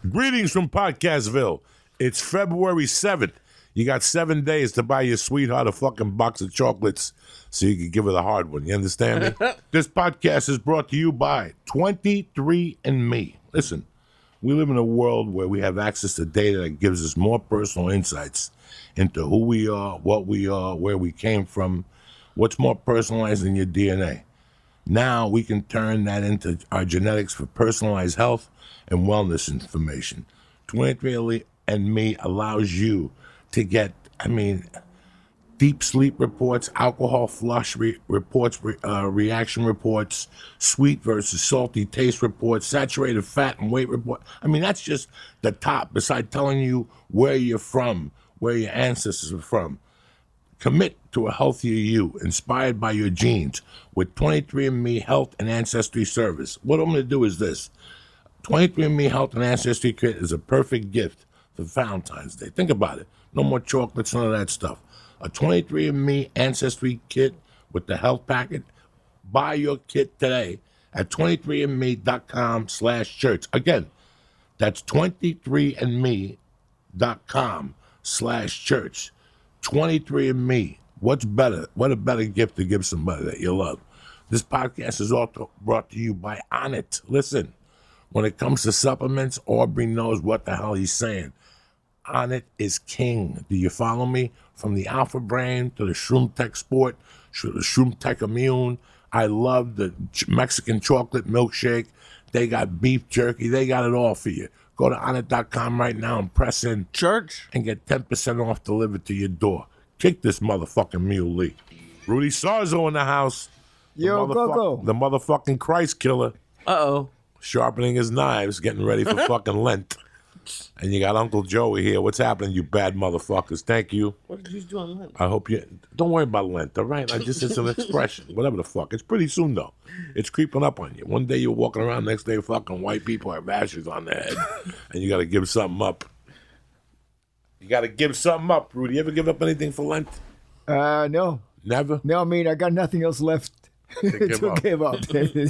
Greetings from Podcastville. It's February 7th. You got 7 days to buy your sweetheart a fucking box of chocolates so you can give her the hard one. You understand me? This podcast is brought to you by 23andMe. Listen, we live in a world where we have access to data that gives us more personal insights into who we are, what we are, where we came from, what's more personalized than your DNA. Now we can turn that into our genetics for personalized health and wellness information. 23andMe allows you to get, deep sleep reports, alcohol flush reports, reaction reports, sweet versus salty taste reports, saturated fat and weight report. That's just the top, besides telling you where you're from, where your ancestors are from. Commit to a healthier you, inspired by your genes, with 23andMe Health and Ancestry Service. What I'm going to do is this. 23andMe Health and Ancestry Kit is a perfect gift for Valentine's Day. Think about it. No more chocolates, none of that stuff. A 23andMe Ancestry Kit with the health packet. Buy your kit today at 23andme.com/church. Again, that's 23andme.com/church. 23andMe. What's better? What a better gift to give somebody that you love. This podcast is also brought to you by Onnit. Listen, when it comes to supplements, Aubrey knows what the hell he's saying. Onnit is king. Do you follow me? From the Alpha Brain to the Shroom Tech Sport, the Shroom Tech Immune. I love the Mexican chocolate milkshake. They got beef jerky. They got it all for you. Go to Onnit.com right now and press in church and get 10% off delivered to your door. Kick this motherfucking muley. Rudy Sarzo in the house. Yo, go. The motherfucking Christ killer. Uh-oh. Sharpening his knives, getting ready for fucking Lent. And you got Uncle Joey here. What's happening, you bad motherfuckers? Thank you. What did you do on Lent? I hope you... Don't worry about Lent, all right? It's an expression. Whatever the fuck. It's pretty soon, though. It's creeping up on you. One day you're walking around, next day fucking white people have ashes on their head. And you got to give something up. You got to give something up, Rudy. You ever give up anything for Lent? No. Never? No, I got nothing else left to give up.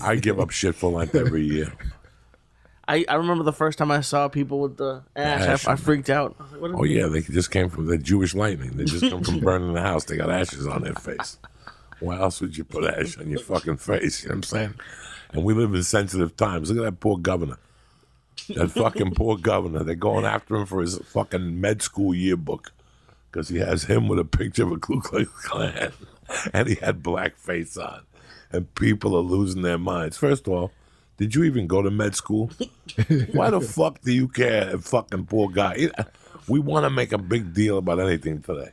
I give up shit for Lent every year. I remember the first time I saw people with the ash. I freaked out. I was like, oh, yeah, they just came from the Jewish lightning. They just come from burning the house. They got ashes on their face. Why else would you put ash on your fucking face? You know what I'm saying? And we live in sensitive times. Look at that poor governor. That fucking poor governor. They're going after him for his fucking med school yearbook because he has him with a picture of a Ku Klux Klan and he had blackface on. And people are losing their minds. First of all, did you even go to med school? Why the fuck do you care, fucking poor guy? We want to make a big deal about anything today.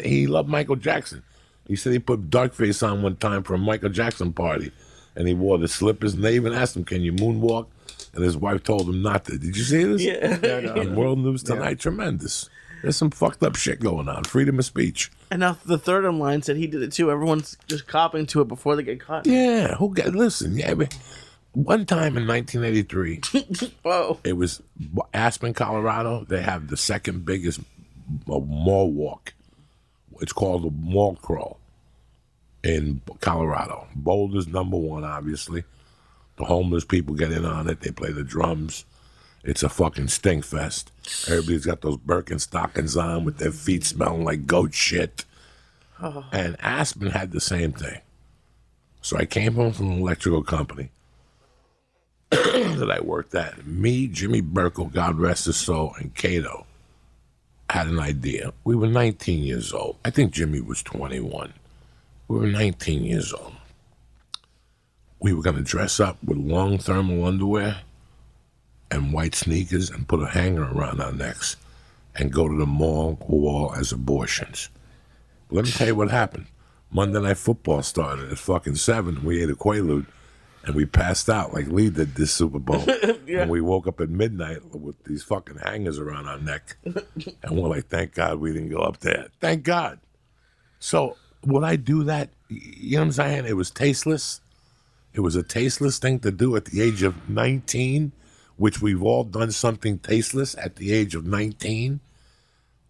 He loved Michael Jackson. He said he put dark face on one time for a Michael Jackson party, and he wore the slippers. And they even asked him, "Can you moonwalk?" And his wife told him not to. Did you see this? Yeah. On World News Tonight, yeah. Tremendous. There's some fucked up shit going on. Freedom of speech. And now the third in line said he did it too. Everyone's just copping to it before they get caught. Yeah. Listen. Yeah. One time in 1983, whoa! It was Aspen, Colorado. They have the second biggest mall walk. It's called the Mall Crawl in Colorado. Boulder's number one, obviously. The homeless people get in on it. They play the drums. It's a fucking stink fest. Everybody's got those Birkenstockings on with their feet smelling like goat shit. Oh. And Aspen had the same thing. So I came home from an electrical company that I worked at. Me, Jimmy Burkle, God rest his soul, and Cato had an idea. We were 19 years old. I think Jimmy was 21. We were 19 years old. We were going to dress up with long thermal underwear and white sneakers and put a hanger around our necks and go to the mall wall as abortions. But let me tell you what happened. Monday Night Football started at fucking 7. We ate a Quaalude. And we passed out like Lee did this Super Bowl. Yeah. And we woke up at midnight with these fucking hangers around our neck. And we're like, thank God we didn't go up there. Thank God. So would I do that? You know what I'm saying? It was tasteless. It was a tasteless thing to do at the age of 19, which we've all done something tasteless at the age of 19.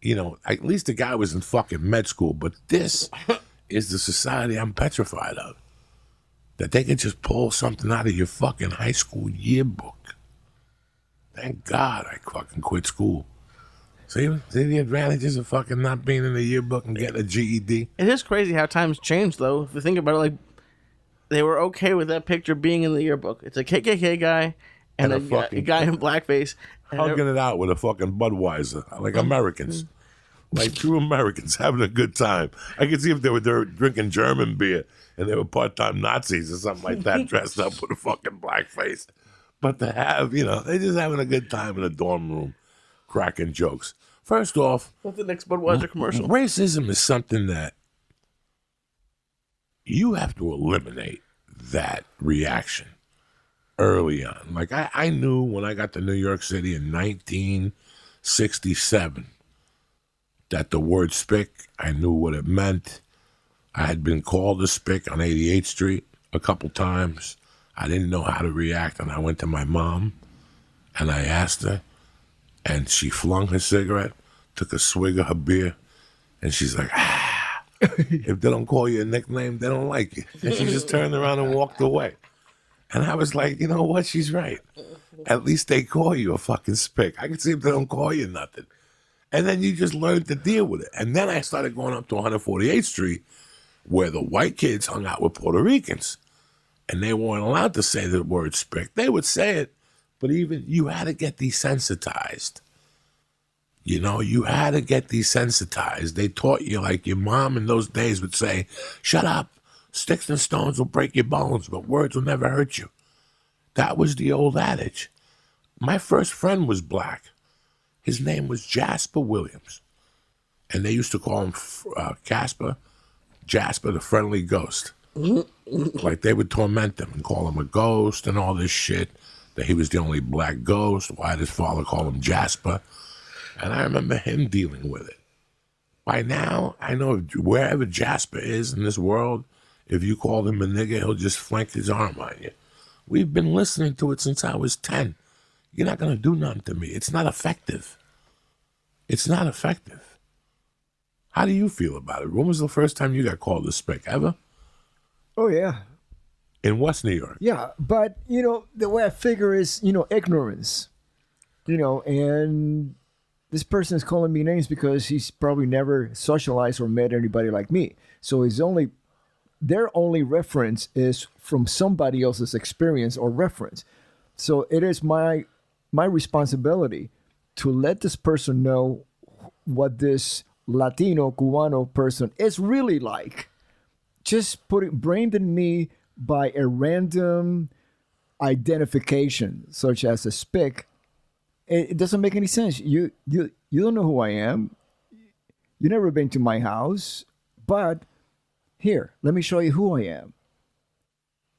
You know, at least the guy was in fucking med school. But this is the society I'm petrified of. That they can just pull something out of your fucking high school yearbook. Thank God I fucking quit school. See the advantages of fucking not being in the yearbook and getting a GED? It is crazy how times change, though. If you think about it, like, they were okay with that picture being in the yearbook. It's a KKK guy and a guy in blackface. Hugging it out with a fucking Budweiser, like Americans. Like true Americans having a good time. I could see if they were there drinking German beer and they were part-time Nazis or something like that, dressed up with a fucking blackface. But to have, they're just having a good time in a dorm room, cracking jokes. First off, what's the next Budweiser commercial? Racism is something that you have to eliminate that reaction early on. Like I knew when I got to New York City in 1967 that the word spick, I knew what it meant. I had been called a spick on 88th Street a couple times. I didn't know how to react, and I went to my mom, and I asked her, and she flung her cigarette, took a swig of her beer, and she's like, if they don't call you a nickname, they don't like you. And she just turned around and walked away. And I was like, you know what? She's right. At least they call you a fucking spick. I can see if they don't call you nothing. And then you just learn to deal with it. And then I started going up to 148th Street where the white kids hung out with Puerto Ricans. And they weren't allowed to say the word spick. They would say it, but even you had to get desensitized. You had to get desensitized. They taught you, like your mom in those days would say, shut up. Sticks and stones will break your bones, but words will never hurt you. That was the old adage. My first friend was black. His name was Jasper Williams. And they used to call him Jasper, the friendly ghost. Like they would torment him and call him a ghost and all this shit, that he was the only black ghost. Why did his father call him Jasper? And I remember him dealing with it. By now, I know wherever Jasper is in this world, if you call him a nigger, he'll just flank his arm on you. We've been listening to it since I was 10. You're not going to do nothing to me. It's not effective. It's not effective. How do you feel about it? When was the first time you got called a spick? Ever? Oh, yeah. In West New York? Yeah, but, the way I figure is, ignorance. And this person is calling me names because he's probably never socialized or met anybody like me. So their only reference is from somebody else's experience or reference. So it is my responsibility to let this person know what this Latino, Cubano person is really like. Just branded me by a random identification, such as a spick. It doesn't make any sense. You don't know who I am. You've never been to my house, but here, let me show you who I am.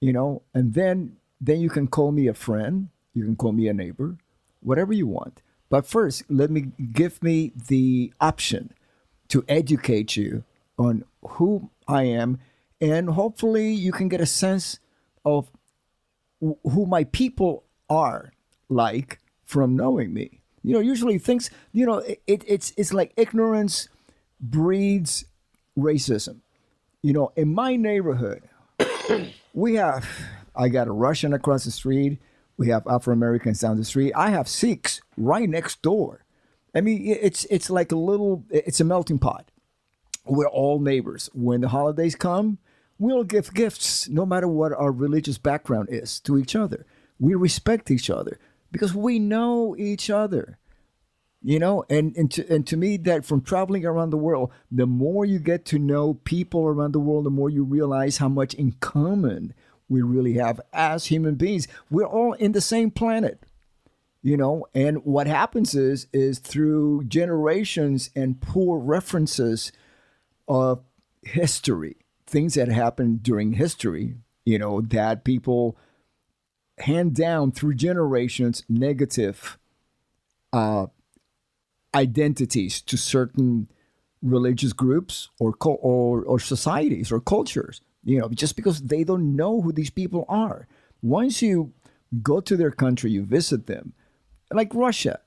And then you can call me a friend. You can call me a neighbor, whatever you want. But first, give me the option to educate you on who I am. And hopefully you can get a sense of who my people are like from knowing me. Usually things, it's like ignorance breeds racism. In my neighborhood, I got a Russian across the street. We have Afro-Americans down the street. I have Sikhs right next door. I mean, it's like it's a melting pot. We're all neighbors. When the holidays come, we'll give gifts, no matter what our religious background is, to each other. We respect each other because we know each other. And to me, that from traveling around the world, the more you get to know people around the world, the more you realize how much in common we really have as human beings. We're all in the same planet, and what happens is through generations and poor references of history, things that happened during history, that people hand down through generations, negative identities to certain religious groups or societies or cultures, just because they don't know who these people are. Once you go to their country, you visit them, like Russia.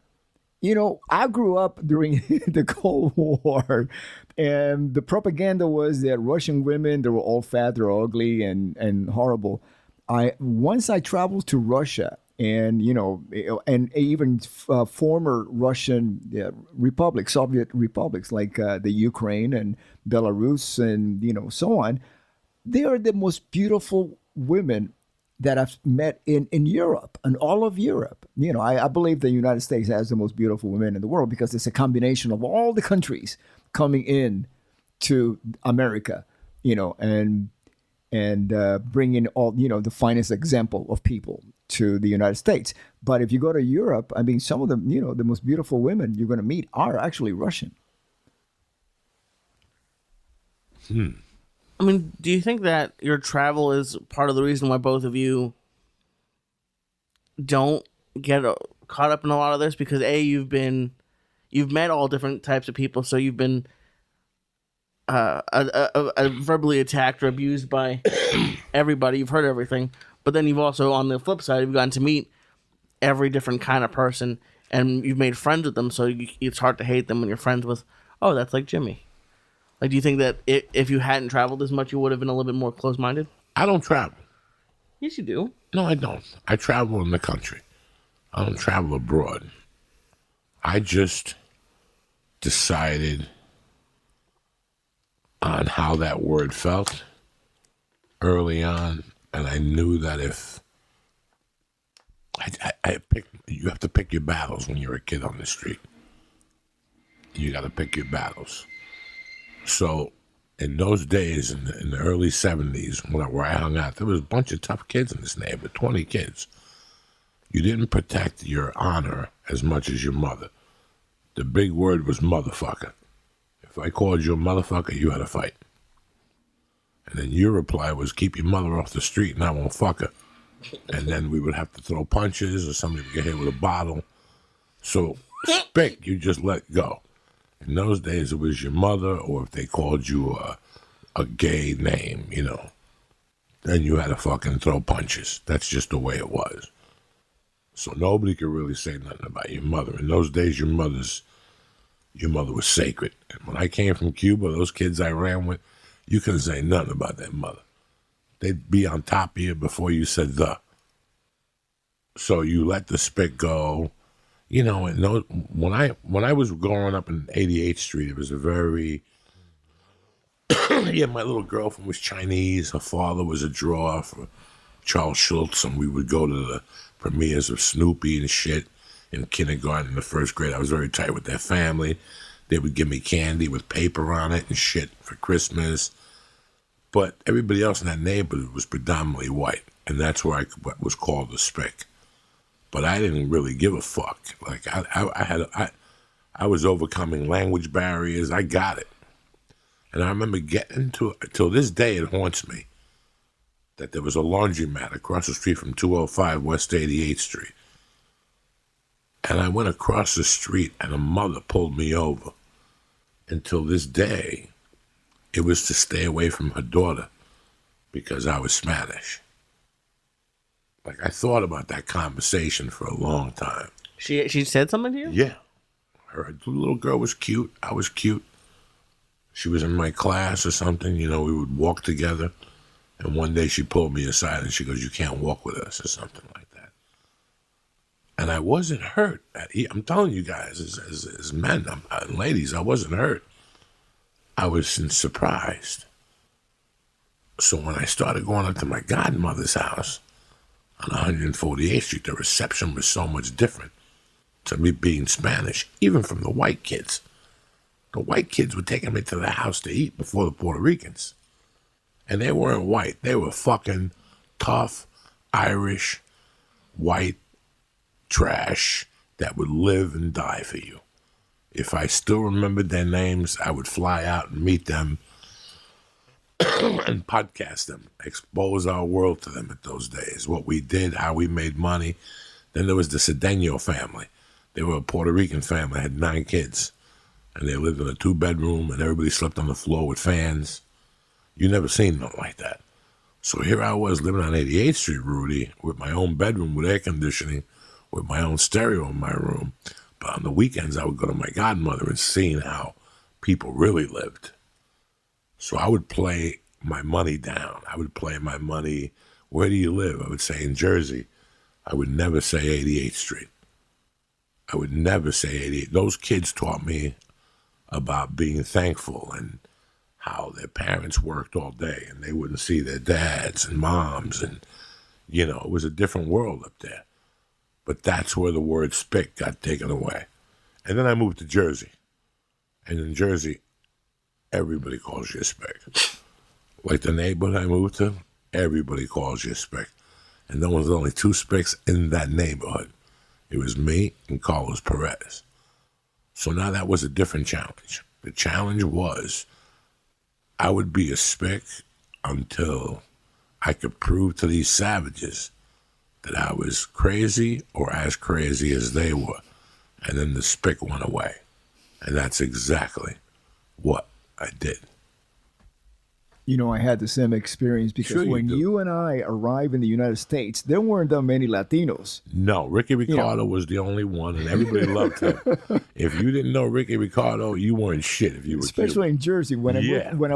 I grew up during the Cold War, and the propaganda was that Russian women, they were all fat, they're ugly and horrible. Once I traveled to Russia, and and even former Russian republics, Soviet republics like the Ukraine and Belarus and so on. They are the most beautiful women that I've met in Europe and all of Europe. I believe the United States has the most beautiful women in the world because it's a combination of all the countries coming in to America, and bringing all the finest example of people to the United States. But if you go to Europe, I mean, some of them, the most beautiful women you're going to meet are actually Russian. I mean, do you think that your travel is part of the reason why both of you don't get caught up in a lot of this? Because you've met all different types of people, so you've been verbally attacked or abused by everybody. You've heard everything, but then you've also, on the flip side, you've gotten to meet every different kind of person, and you've made friends with them. So it's hard to hate them when you're friends with, oh, that's like Jimmy. Like, do you think that if you hadn't traveled as much, you would have been a little bit more close-minded? I don't travel. Yes, you do. No, I don't. I travel in the country. I don't travel abroad. I just decided on how that word felt early on, and I knew that if you have to pick your battles when you're a kid on the street. You got to pick your battles. So in those days, in the early 70s, where I hung out, there was a bunch of tough kids in this neighborhood, 20 kids. You didn't protect your honor as much as your mother. The big word was motherfucker. If I called you a motherfucker, you had a fight. And then your reply was, keep your mother off the street and I won't fuck her. And then we would have to throw punches or somebody would get hit with a bottle. So spick, you just let go. In those days, it was your mother, or if they called you a gay name, then you had to fucking throw punches. That's just the way it was. So nobody could really say nothing about your mother. In those days, your mother was sacred. And when I came from Cuba, those kids I ran with, you couldn't say nothing about their mother. They'd be on top of you before you said the. So you let the spit go. And when I was growing up in 88th Street, it was a very my little girlfriend was Chinese. Her father was a drawer for Charles Schultz, and we would go to the premieres of Snoopy and shit in kindergarten and the first grade. I was very tight with their family. They would give me candy with paper on it and shit for Christmas. But everybody else in that neighborhood was predominantly white, and that's where I was called the spick. But I didn't really give a fuck. Like I was overcoming language barriers. I got it. And I remember getting to it, till this day it haunts me, that there was a laundromat across the street from 205 West 88th Street. And I went across the street and a mother pulled me over. Until this day, it was to stay away from her daughter because I was Spanish. Like, I thought about that conversation for a long time. She said something to you? Yeah. Her little girl was cute. I was cute. She was in my class or something. We would walk together. And one day she pulled me aside and she goes, you can't walk with us or something like that. And I wasn't hurt. I'm telling you guys, as men and ladies, I wasn't hurt. I was surprised. So when I started going up to my godmother's house on 148th Street, the reception was so much different to me being Spanish, even from the white kids. The white kids were taking me to the house to eat before the Puerto Ricans. And they weren't white. They were fucking tough, Irish, white trash that would live and die for you. If I still remembered their names, I would fly out and meet them and podcast them, expose our world to them at those days, what we did, how we made money. Then there was the Cedeno family. They were a Puerto Rican family, had 9 kids, and they lived in a 2-bedroom, and everybody slept on the floor with fans. You never seen nothing like that. So here I was living on 88th Street, Rudy, with my own bedroom with air conditioning, with my own stereo in my room. But on the weekends, I would go to my godmother and seeing how people really lived. So I would play my money down. I would play my money, where do you live? I would say in Jersey. I would never say 88th Street. I would never say 88. Those kids taught me about being thankful and how their parents worked all day and they wouldn't see their dads and moms. And, it was a different world up there. But that's where the word spick got taken away. And then I moved to Jersey. And in Jersey, everybody calls you a spick. Like the neighborhood I moved to, everybody calls you a spick. And there was only 2 spicks in that neighborhood. It was me and Carlos Perez. So now that was a different challenge. The challenge was I would be a spick until I could prove to these savages that I was crazy or as crazy as they were. And then the spick went away. And that's exactly what I did. I had the same experience because Sure when do. you and I arrived in the United States, there weren't that many Latinos. No, Ricky Ricardo was the only one, and everybody loved him. If you didn't know Ricky Ricardo, you weren't shit if you were Especially Cuban. in Jersey. When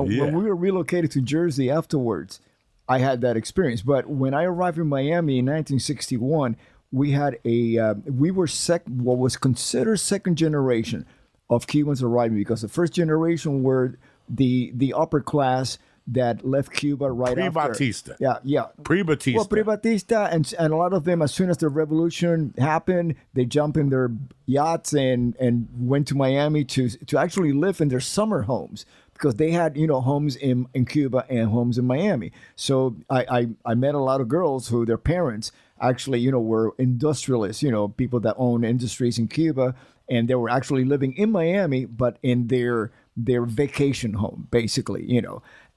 we were relocated to Jersey afterwards, I had that experience. But when I arrived in Miami in 1961, we had what was considered second generation of Cubans arriving, because the first generation were the upper class that left Cuba right after. Pre-Batista. Yeah. Pre-Batista. Well, pre-Batista, and a lot of them, as soon as the revolution happened, they jumped in their yachts and went to Miami to actually live in their summer homes, because they had, homes in Cuba and homes in Miami. So I met a lot of girls who their parents actually, were industrialists, people that own industries in Cuba, and they were actually living in Miami, but in their vacation home, basically,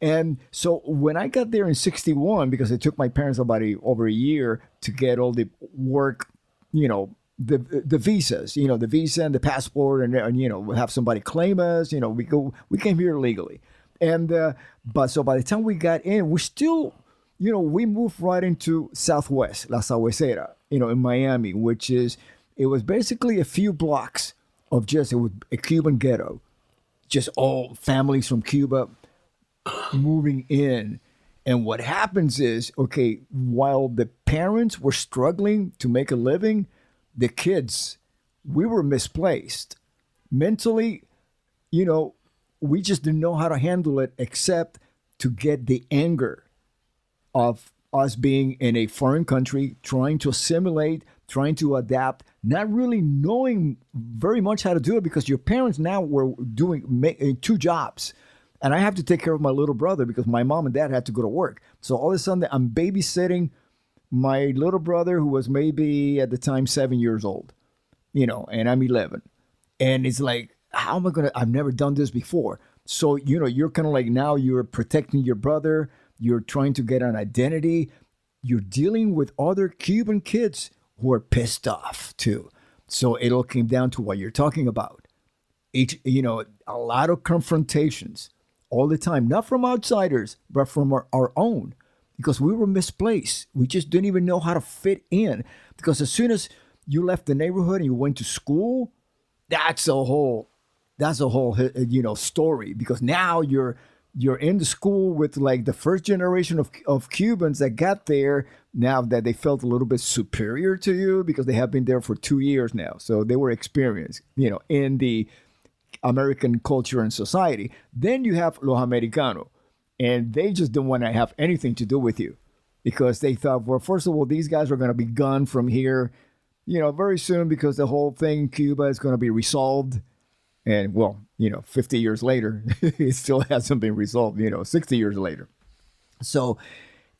And so when I got there in 61, because it took my parents about over a year to get all the work, the visas, the visa and the passport, and we'll have somebody claim us, we came here legally. And, but so by the time we got in, we still, we moved right into Southwest, La Sabuesera, in Miami, it was basically a few blocks of just a Cuban ghetto, just all families from Cuba moving in. And what happens is, okay, while the parents were struggling to make a living, the kids, we were misplaced. Mentally, we just didn't know how to handle it, except to get the anger of us being in a foreign country, trying to assimilate, trying to adapt, not really knowing very much how to do it, because your parents now were doing 2 jobs. And I have to take care of my little brother because my mom and dad had to go to work. So all of a sudden, I'm babysitting my little brother, who was maybe at the time 7 years old, and I'm 11. And it's like, how am I I've never done this before. So, you're kind of like, now you're protecting your brother. You're trying to get an identity. You're dealing with other Cuban kids who are pissed off too. So it all came down to what you're talking about. A lot of confrontations all the time, not from outsiders, but from our own, because we were misplaced. We just didn't even know how to fit in, because as soon as you left the neighborhood and you went to school, that's a whole story, because now you're in the school with like the first generation of Cubans that got there, now that they felt a little bit superior to you because they have been there for 2 years now. So they were experienced, in the American culture and society. Then you have Los Americanos, and they just don't want to have anything to do with you, because they thought, well, first of all, these guys are going to be gone from here, very soon, because the whole thing in Cuba is going to be resolved. And, 50 years later, it still hasn't been resolved, 60 years later. So,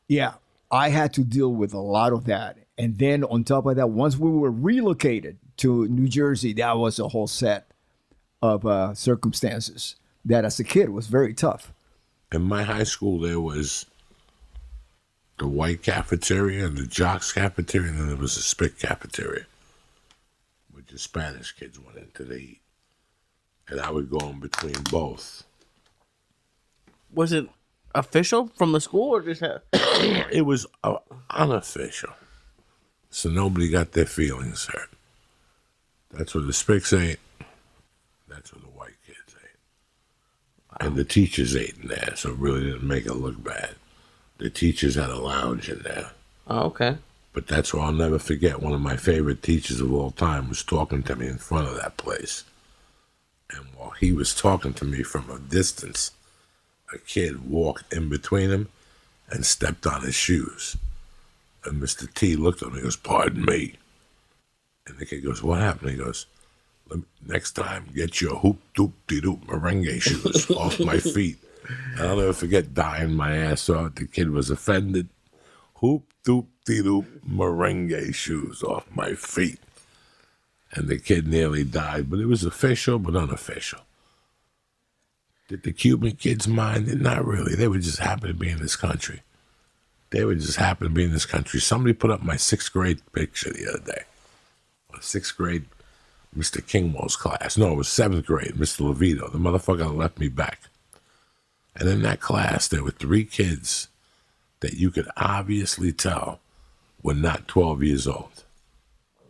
yeah, I had to deal with a lot of that. And then on top of that, once we were relocated to New Jersey, that was a whole set of circumstances that as a kid was very tough. In my high school, there was the white cafeteria and the jocks cafeteria, and then there was a spick cafeteria, which the Spanish kids went into to eat. And I would go in between both. Was it official from the school, or just It was unofficial. So nobody got their feelings hurt. That's what the spicks ate. That's what the white kids ate. And the teachers ate in there, so it really didn't make it look bad. The teachers had a lounge in there. Oh, okay. But that's what I'll never forget. One of my favorite teachers of all time was talking to me in front of that place. And while he was talking to me from a distance, a kid walked in between him and stepped on his shoes. And Mr. T looked at me and goes, "Pardon me." And the kid goes, "What happened?" He goes, "Next time, get your hoop-doop-de-doop merengue shoes off my feet." And I'll never forget dying my ass off. The kid was offended. Hoop-doop-de-doop merengue shoes off my feet. And the kid nearly died, but it was official but unofficial. Did the Cuban kids mind it? Not really. They were just happy to be in this country. Somebody put up my 6th grade picture the other day. 6th grade, Mr. Kingwell's class. No, it was 7th grade, Mr. Levito. The motherfucker left me back. And in that class, there were 3 kids that you could obviously tell were not 12 years old.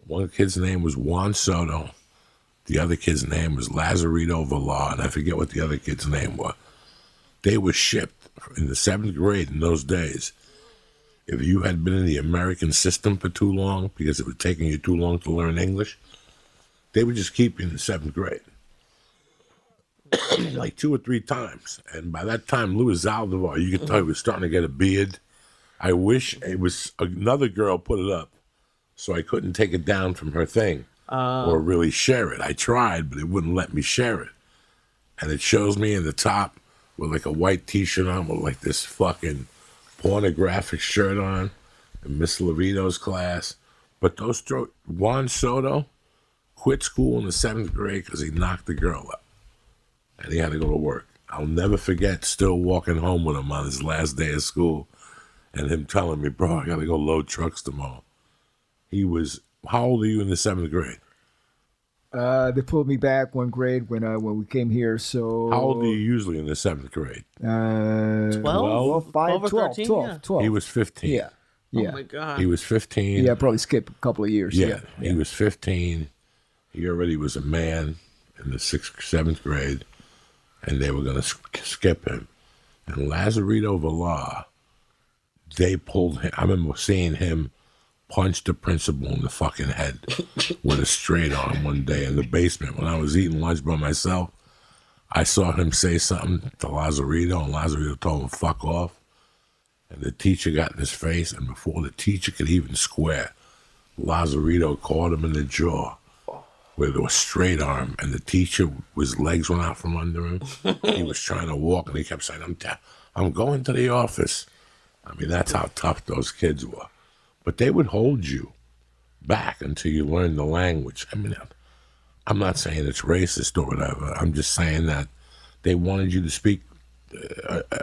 One kid's name was Juan Soto. The other kid's name was Lazarito Villar, and I forget what the other kid's name was. They were shipped in the 7th grade in those days. If you had been in the American system for too long, because it was taking you too long to learn English, they would just keep you in the 7th grade. Like 2 or 3 times. And by that time, Louis Aldivar, you could tell he was starting to get a beard. I wish it was another girl put it up, so I couldn't take it down from her thing or really share it. I tried, but it wouldn't let me share it. And it shows me in the top with like a white T-shirt on with like this fucking pornographic shirt on in Miss Levito's class. But Juan Soto quit school in the 7th grade because he knocked the girl up. And he had to go to work. I'll never forget still walking home with him on his last day of school and him telling me, "Bro, I got to go load trucks tomorrow." He was, how old are you in the 7th grade? They pulled me back 1 grade when we came here. So how old are you usually in the 7th grade? 12? 12, 12 or 13, 12. He was 15. Yeah. Oh my God. He was 15. Yeah, probably skip a couple of years. Yeah, he was 15. He already was a man in the 6th, 7th grade, and they were going to skip him. And Lazarito Villar, they pulled him. I remember seeing him punch the principal in the fucking head with a straight arm one day in the basement when I was eating lunch by myself. I saw him say something to Lazarito, and Lazarito told him, "Fuck off." And the teacher got in his face, and before the teacher could even square, Lazarito caught him in the jaw with a straight arm, and the teacher, his legs went out from under him. He was trying to walk, and he kept saying, I'm going to the office. I mean, that's how tough those kids were. But they would hold you back until you learned the language. I mean, I'm not saying it's racist or whatever. I'm just saying that they wanted you to speak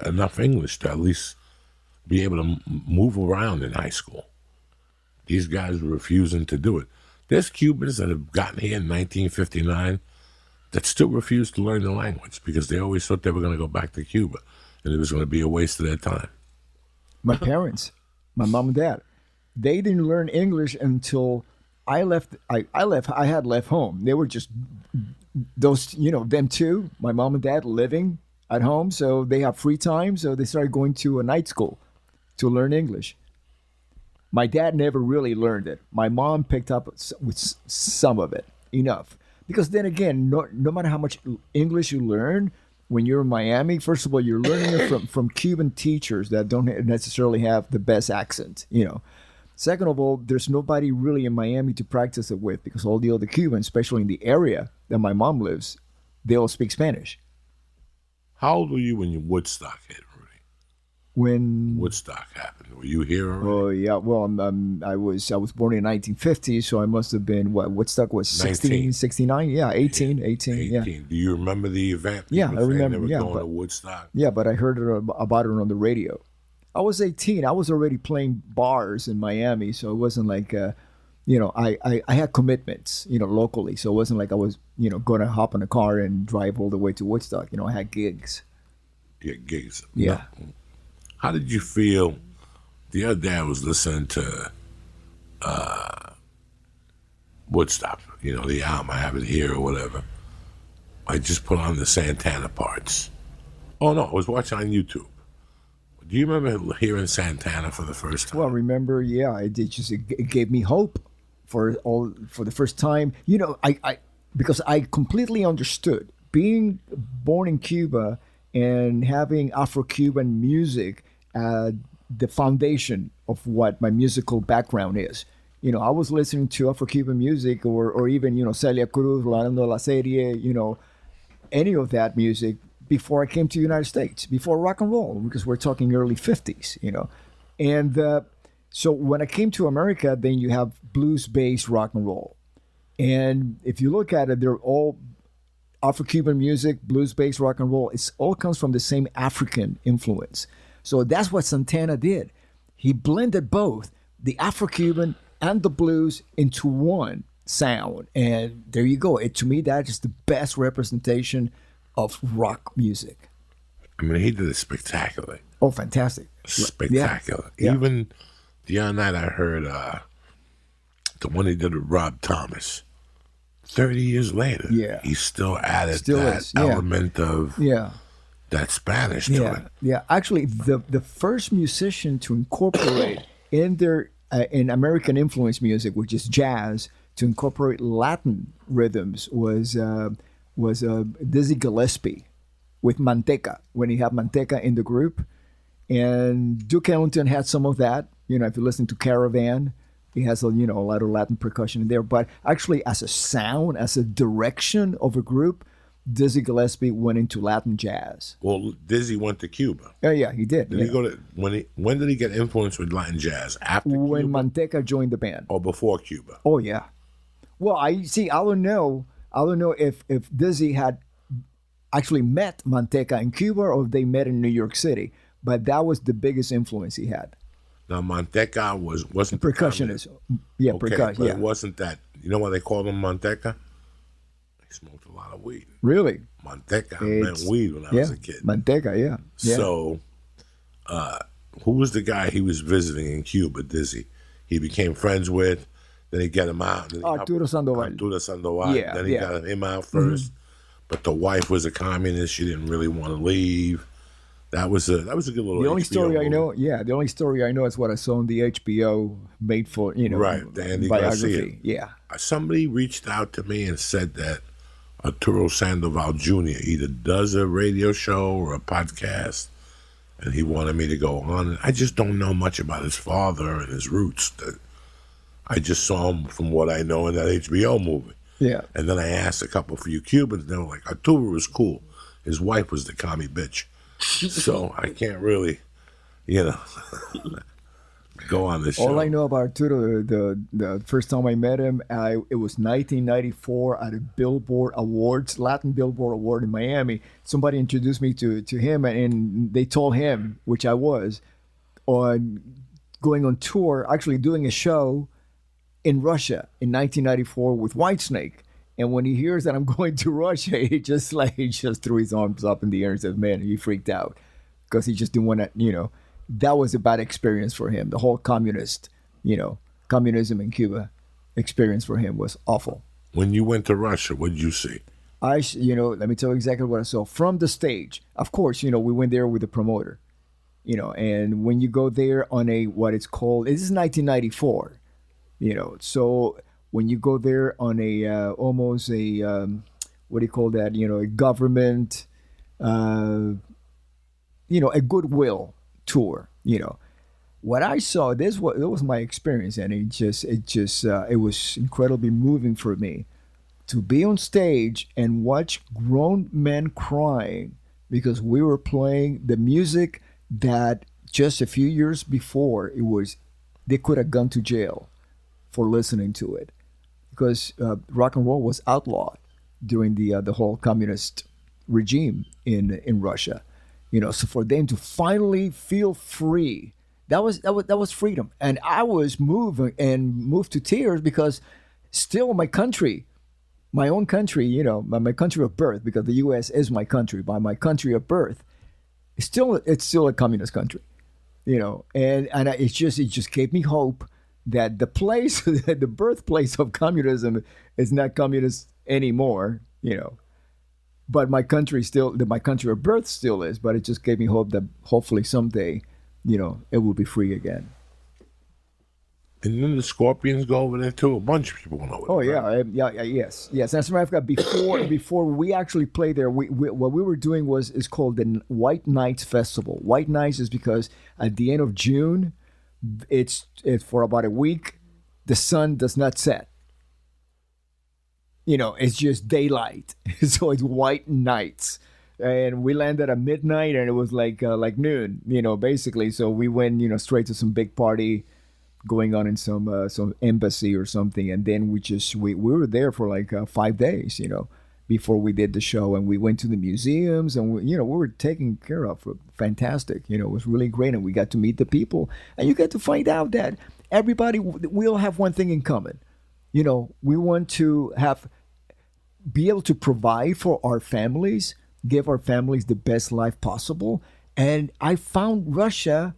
enough English to at least be able to move around in high school. These guys were refusing to do it. There's Cubans that have gotten here in 1959 that still refuse to learn the language because they always thought they were going to go back to Cuba and it was going to be a waste of their time. My parents, my mom and dad, they didn't learn English until I left. I had left home. They were just those, them two, my mom and dad living at home. So they have free time. So they started going to a night school to learn English. My dad never really learned it. My mom picked up with some of it, enough. Because then again, no matter how much English you learn, when you're in Miami, first of all, you're learning it from Cuban teachers that don't necessarily have the best accent, Second of all, there's nobody really in Miami to practice it with because all the other Cubans, especially in the area that my mom lives, they all speak Spanish. How old were you when your Woodstock hit, Rudy? When Woodstock happened, were you here already? Oh yeah, well, I was born in 1950, so I must have been Woodstock was 69, yeah, 18, yeah. Do you remember the event? Yeah, I remember. They were going to Woodstock. Yeah, but I heard about it on the radio. I was 18. I was already playing bars in Miami, so it wasn't like, I had commitments, locally. So it wasn't like I was, going to hop in a car and drive all the way to Woodstock. I had gigs. Yeah, gigs. Yeah. No. How did you feel? The other day I was listening to Woodstock, the album. I have it here or whatever. I just put on the Santana parts. Oh, no, I was watching on YouTube. Do you remember hearing Santana for the first time? Well, remember, yeah, it gave me hope for the first time. I because I completely understood being born in Cuba and having Afro-Cuban music the foundation of what my musical background is. I was listening to Afro-Cuban music or even, Celia Cruz, Rolando La Serie, any of that music before I came to the United States, before rock and roll, because we're talking early 50s, And so when I came to America, then you have blues-based rock and roll. And if you look at it, they're all Afro-Cuban music, blues-based rock and roll. It all comes from the same African influence. So that's what Santana did. He blended both the Afro-Cuban and the blues into one sound. And there you go. To me, that is the best representation of rock music. I mean, he did it spectacularly. Oh, fantastic. Spectacular. Yeah. Even the other night I heard the one he did with Rob Thomas. 30 years later, he still added element of that Spanish to it. Yeah. Actually, the first musician to incorporate in American influence music, which is jazz, to incorporate Latin rhythms was Dizzy Gillespie with Manteca, when he had Manteca in the group. And Duke Ellington had some of that. If you listen to Caravan, he has a lot of Latin percussion in there. But actually, as a sound, as a direction of a group, Dizzy Gillespie went into Latin jazz. Well, Dizzy went to Cuba. Yeah, he did. Did he go to when did he get influenced with Latin jazz? After when Cuba? Manteca joined the band. Or before Cuba? Oh yeah. Well, I don't know if Dizzy had actually met Manteca in Cuba or if they met in New York City, but that was the biggest influence he had. Now Manteca wasn't percussionist. Yeah, okay, percussion. But Yeah. it wasn't that. You know why they called him Manteca? He smoked a lot of weed. Really? Manteca meant weed when I was a kid. Manteca, yeah. So, who was the guy he was visiting in Cuba, Dizzy? He became friends with. Then he got him out. Arturo Sandoval. Arturo Sandoval. Yeah, Then he got him out 1st. But the wife was a communist. She didn't really want to leave. That was a good little. The only HBO story movie. I know, the only story I know is what I saw on the HBO made for Right, the Andy biography. Garcia. Yeah. Somebody reached out to me and said that Arturo Sandoval Jr. either does a radio show or a podcast, and he wanted me to go on. I just don't know much about his father and his roots. I just saw him from what I know in that HBO movie. Yeah. And then I asked a couple for you Cubans, and they were like, Arturo was cool. His wife was the commie bitch. So I can't really, go on this show. All I know about Arturo, the first time I met him, it was 1994 at a Billboard Awards, Latin Billboard Award in Miami. Somebody introduced me to him, and they told him, which I was, on going on tour, actually doing a show in Russia in 1994 with Whitesnake. And when he hears that I'm going to Russia, he just threw his arms up in the air and said, man, he freaked out because he just didn't want to, that was a bad experience for him. The whole communism in Cuba experience for him was awful. When you went to Russia, what did you see? Let me tell you exactly what I saw. From the stage, of course, we went there with the promoter, and when you go there on what it's called, this is 1994, so when you go there on almost a what do you call that? A government, a goodwill tour. What I saw, that was my experience, and it was incredibly moving for me to be on stage and watch grown men crying because we were playing the music that just a few years before they could have gone to jail for listening to it. Because rock and roll was outlawed during the whole communist regime in Russia, So for them to finally feel free, that was freedom, and I was moved to tears because still my country, my own country, my country of birth, because the U.S. is my country, by my country of birth, it's still a communist country, and it just gave me hope that the place, the birthplace of communism is not communist anymore, but my country of birth still is, but it just gave me hope that hopefully someday it will be free again. And then the Scorpions go over there too. A bunch of people went over Oh there. yeah, yes. As a matter of fact, before we actually played there, what we were doing is called the White Nights Festival. White Nights is because at the end of June, it's for about a week, the sun does not set. It's just daylight, so it's white nights. And we landed at midnight, and it was like noon, basically. So we went, straight to some big party going on in some embassy or something, and then we were there for like 5 days, before we did the show, and we went to the museums, and we were taken care of. Fantastic, it was really great, and we got to meet the people, and you get to find out that everybody, we all have one thing in common. We want to be able to provide for our families, give our families the best life possible, and I found Russia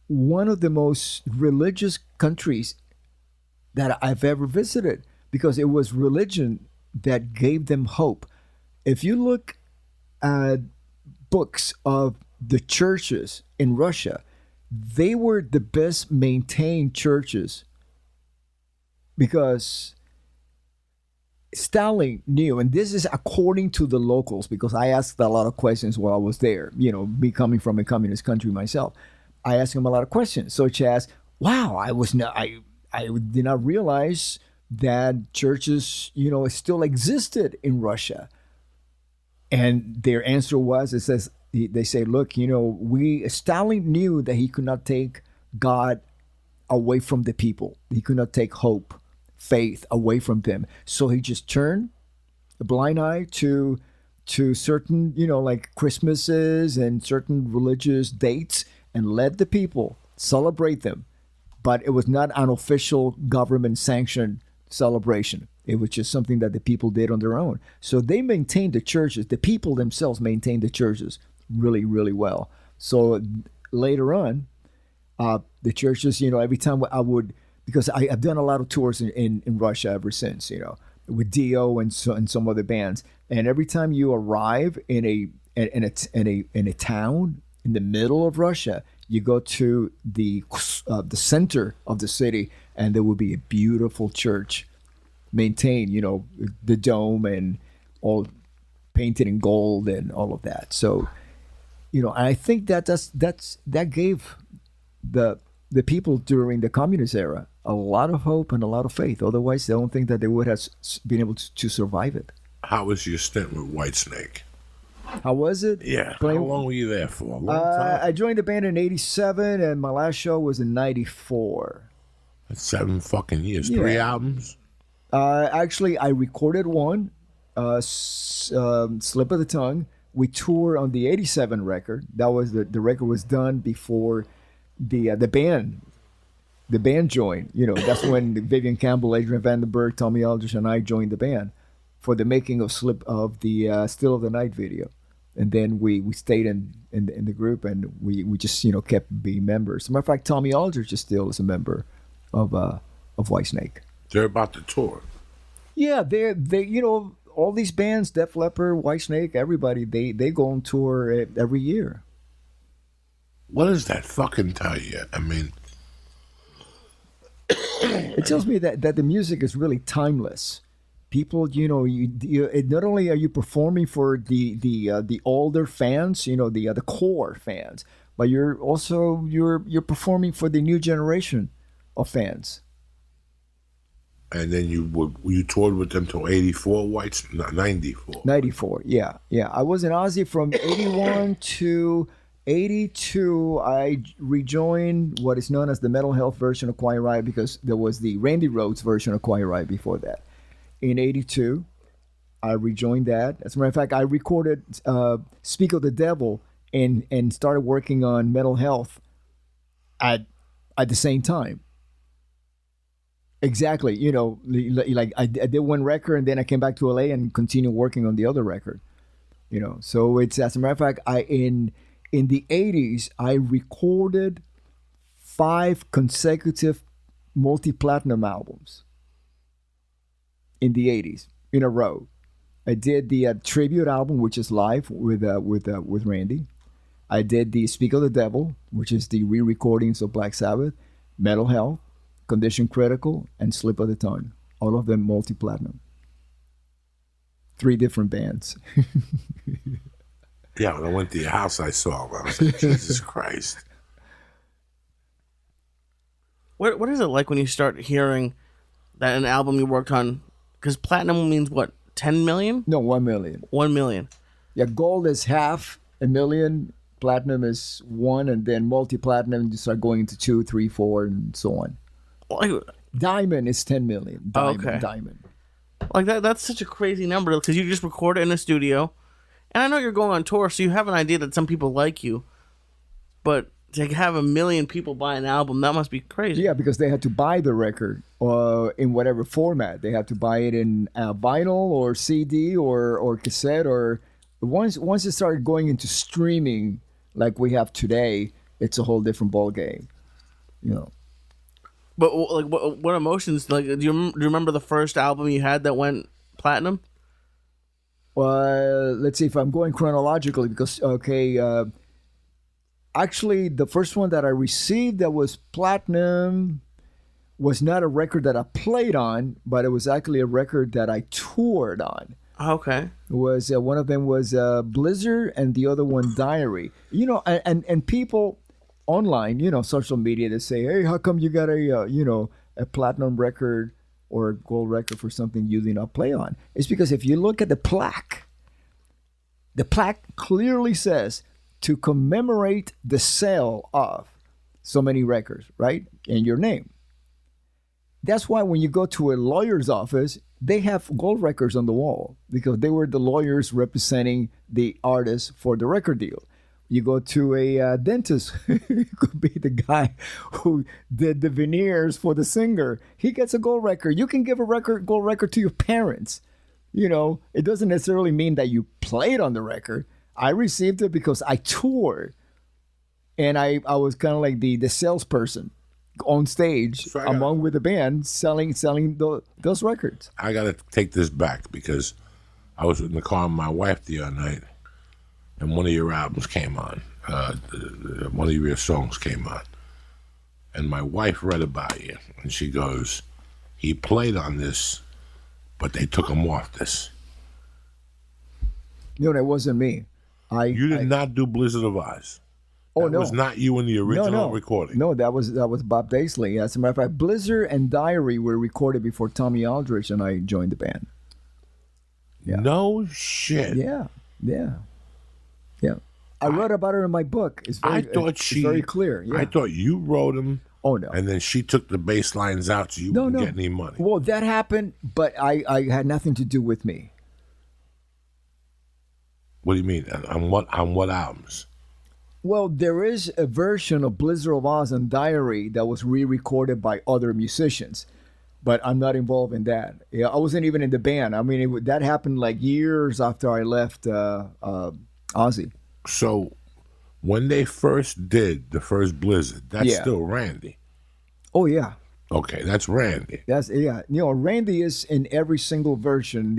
one of the most religious countries that I've ever visited, because it was religion that gave them hope. If you look at books of the churches in Russia, they were the best maintained churches, because Stalin knew, and this is according to the locals, because I asked a lot of questions while I was there, me coming from a communist country myself. I asked him a lot of questions, such as, wow, I did not realize that churches, still existed in Russia. And their answer was, they say, look, Stalin knew that he could not take God away from the people. He could not take hope, faith away from them. So he just turned a blind eye to certain, like Christmases and certain religious dates, and let the people celebrate them. But it was not an official government-sanctioned celebration. It was just something that the people did on their own. So they maintained the churches. The people themselves maintained the churches really, really well. So later on, the churches, every time I would, because I've done a lot of tours in Russia ever since, with Dio and some other bands. And every time you arrive in a town in the middle of Russia, you go to the center of the city, and there will be a beautiful church, maintained, the dome and all painted in gold and all of that. So, I think that gave the people during the communist era a lot of hope and a lot of faith. Otherwise, I don't think that they would have been able to survive it. How was your stint with Whitesnake? How was it? Yeah. How long were you there for? A long time? I joined the band in '87, and my last show was in '94. That's 7 fucking years. Yeah. 3 albums? Actually, I recorded one, Slip of the Tongue. We toured on the '87 record. That was the record was done before the band joined. That's when Vivian Campbell, Adrian Vandenberg, Tommy Aldrich, and I joined the band for the making of the Still of the Night video. And then we stayed in the group, and we just kept being members. As a matter of fact, Tommy Aldrich is still a member of Whitesnake. They're about to tour. Yeah, they all these bands, Def Leppard, Whitesnake, everybody, they go on tour every year. What does that fucking tell you? I mean, it tells me that the music is really timeless. People, not only are you performing for the older fans, the core fans, but you're performing for the new generation of fans. And then you toured with them till 84, 94. 94, yeah. I was in Ozzy from 81 to 82. I rejoined what is known as the mental health version of Quiet Riot, because there was the Randy Rhoads version of Quiet Riot before that. In 82, I rejoined that. As a matter of fact, I recorded Speak of the Devil and started working on mental health at the same time. Exactly. Like I did one record, and then I came back to LA and continued working on the other record. So it's, as a matter of fact, in the 80s, I recorded 5 consecutive multi-platinum albums in the 80s in a row. I did the tribute album, which is live with Randy. I did the Speak of the Devil, which is the re-recordings of Black Sabbath, Metal Health, Condition Critical, and Slip of the Tongue. All of them multi-platinum. 3 different bands. Yeah, when I went to your house, I saw them. I was like, Jesus Christ. What is it like when you start hearing that an album you worked on? Because platinum means what? 10 million? No, 1 million. 1 million. Yeah, gold is half a million, platinum is 1, and then multi-platinum you start going into 2, 3, 4, and so on. Like, Diamond is 10 million. Diamond. Like that's such a crazy number because you just record it in a studio. And I know you're going on tour, so you have an idea that some people like you. But to have 1 million people buy an album, that must be crazy. Yeah, because they had to buy the record in whatever format. They have to buy it in vinyl or CD or cassette. Or once it started going into streaming like we have today, it's a whole different ball game. You know. But like, what emotions? Like, do you remember the first album you had that went platinum? Let's see if I'm going chronologically because actually the first one that I received that was platinum was not a record that I played on, but it was actually a record that I toured on. Okay. It was one of them was Blizzard and the other one Diary. You know, and people online, you know, social media, they say, hey, how come you got a platinum record or a gold record for something you did not play on? It's because if you look at the plaque clearly says to commemorate the sale of so many records, right? And your name. That's why when you go to a lawyer's office, they have gold records on the wall because they were the lawyers representing the artist for the record deal. You go to a dentist, it could be the guy who did the veneers for the singer. He gets a gold record. You can give a gold record to your parents. You know, it doesn't necessarily mean that you played on the record. I received it because I toured. And I was kind of like the salesperson on stage along with the band selling those records. I got to take this back because I was in the car with my wife the other night. And one of your albums came on. One of your songs came on. And my wife read about you. And she goes, he played on this, but they took him off this. No, that wasn't me. You did not do Blizzard of Oz. Oh, that was not you in the original recording. No, that was Bob Daisley. As a matter of fact, Blizzard and Diary were recorded before Tommy Aldrich and I joined the band. Yeah. No shit. Yeah. I wrote about her in my book. It's very clear. Yeah. I thought you wrote them. Oh, no. And then she took the bass lines out so you wouldn't get any money. Well, that happened, but I had nothing to do with me. What do you mean? On what albums? Well, there is a version of Blizzard of Oz and Diary that was re-recorded by other musicians, but I'm not involved in that. Yeah, I wasn't even in the band. I mean, that happened like years after I left Ozzy. So when they first did the first Blizzard, that's still Randy. Oh, yeah. Okay, that's Randy. You know, Randy is in every single version,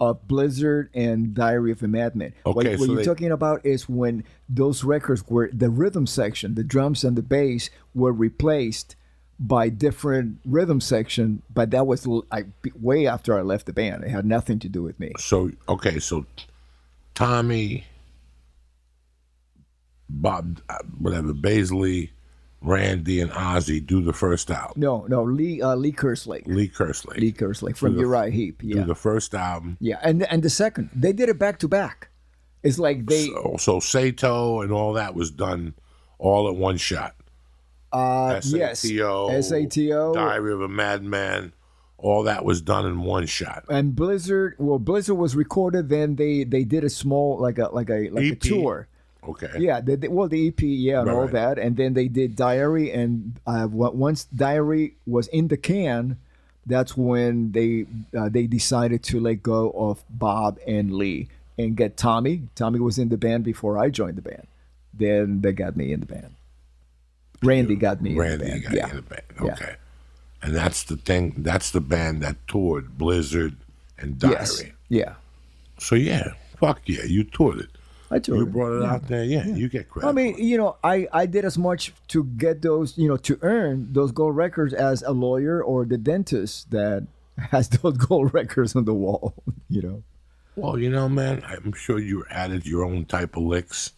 of Blizzard and Diary of a Madman. Okay, what you're talking about is when those records were the rhythm section, the drums and the bass were replaced by different rhythm section, but that was way after I left the band. It had nothing to do with me. So Tommy, Bob, whatever, Baisley, Randy, and Ozzy do the first album. No, Lee Kerslake. Lee Kerslake from Uriah Heep. Yeah, do the first album. Yeah, and the second, they did it back to back. It's like they so Sato and all that was done all at one shot. SATO, Diary of a Madman, all that was done in one shot. And Blizzard was recorded. Then they did a small like a tour. Okay. Yeah, the EP, and all that, and then they did Diary, and once Diary was in the can, that's when they decided to let go of Bob and Lee and get Tommy. Tommy was in the band before I joined the band. Then they got me in the band. Randy got me in the band. You in the band. Okay. Yeah. And that's the thing. That's the band that toured Blizzard and Diary. Yes. Yeah. So fuck yeah, you toured it. I told You him. brought it out there. Yeah, you get credit. I mean, for it. you know, I did as much to get those, you know, to earn those gold records as a lawyer or the dentist that has those gold records on the wall, you know. Well, man, I'm sure you added your own type of licks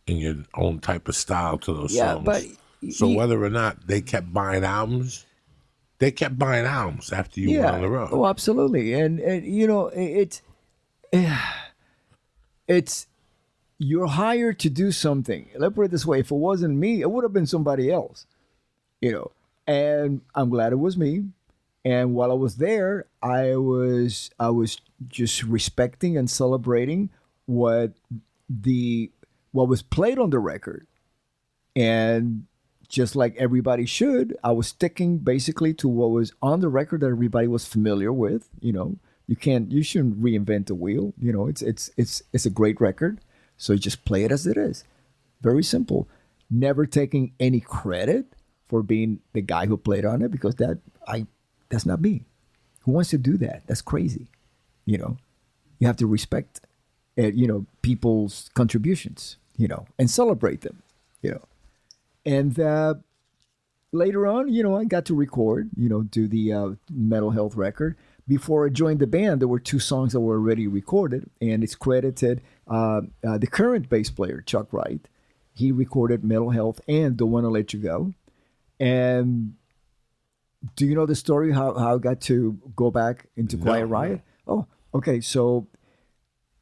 and your own type of style to those Yeah, songs. but So whether or not they kept buying albums after you went on the road. Oh, absolutely. And you know, it's you're hired to do something. Let's put it this way: if it wasn't me, it would have been somebody else. You know, and I'm glad it was me. And while I was there, I was just respecting and celebrating what what was played on the record, and just like everybody should, I was sticking basically to what was on the record that everybody was familiar with. You know, you shouldn't reinvent the wheel. You know, it's a great record, so you just play it as it is. Very simple. Never taking any credit for being the guy who played on it, because that's not me. Who wants to do that? That's crazy. You know, you have to respect, people's contributions, and celebrate them, And later on, I got to record, do the mental health record. Before I joined the band, there were two songs that were already recorded, and it's credited the current bass player, Chuck Wright. He recorded Mental Health and Don't Wanna Let You Go. And do you know the story how I got to go back into Quiet Riot? Oh, okay. So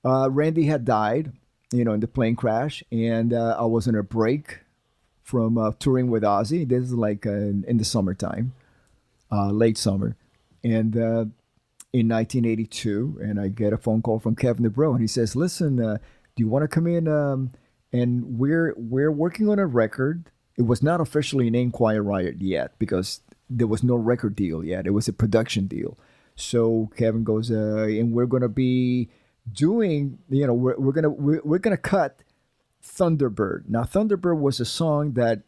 Randy had died, in the plane crash, and I was on a break from touring with Ozzy. This is like in the summertime, late summer, and in 1982, and I get a phone call from Kevin DeBro, and he says, "Listen, do you want to come in? And we're working on a record. It was not officially named Quiet Riot yet because there was no record deal yet. It was a production deal. So Kevin goes, and we're gonna be doing, we're gonna cut Thunderbird. Now Thunderbird was a song that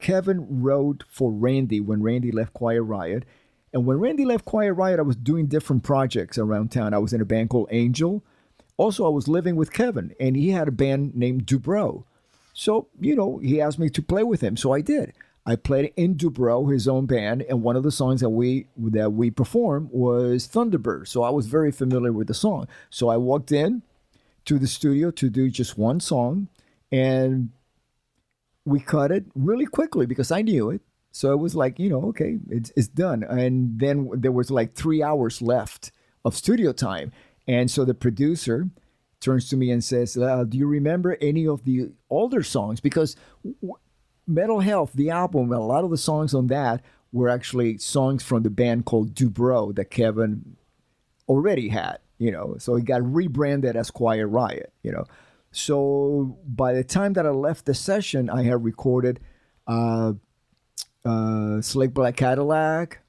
Kevin wrote for Randy when Randy left Quiet Riot. And when Randy left Quiet Riot, I was doing different projects around town. I was in a band called Angel. Also, I was living with Kevin, and he had a band named Dubrow. So, he asked me to play with him. So I did. I played in Dubrow, his own band, and one of the songs that we performed was Thunderbird. So I was very familiar with the song. So I walked in to the studio to do just one song, and we cut it really quickly because I knew it. So it was like, okay, it's done. And then there was like 3 hours left of studio time. And so the producer turns to me and says, do you remember any of the older songs? Because Mental Health, the album, a lot of the songs on that were actually songs from the band called Dubrow that Kevin already had, So it got rebranded as Quiet Riot, So by the time that I left the session, I had recorded Slick Black Cadillac,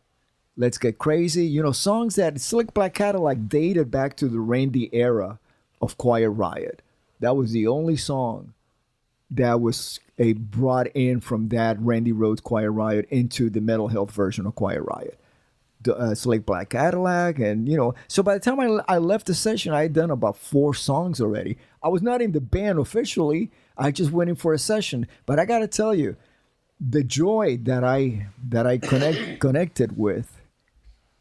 Let's Get Crazy, songs that Slick Black Cadillac dated back to the Randy era of Quiet Riot. That was the only song that was brought in from that Randy Rhoads Quiet Riot into the Mental Health version of Quiet Riot. The Slick Black Cadillac, and so by the time I left the session, I had done about 4 songs already. I was not in the band officially. I just went in for a session. But I got to tell you, the joy that I connected with,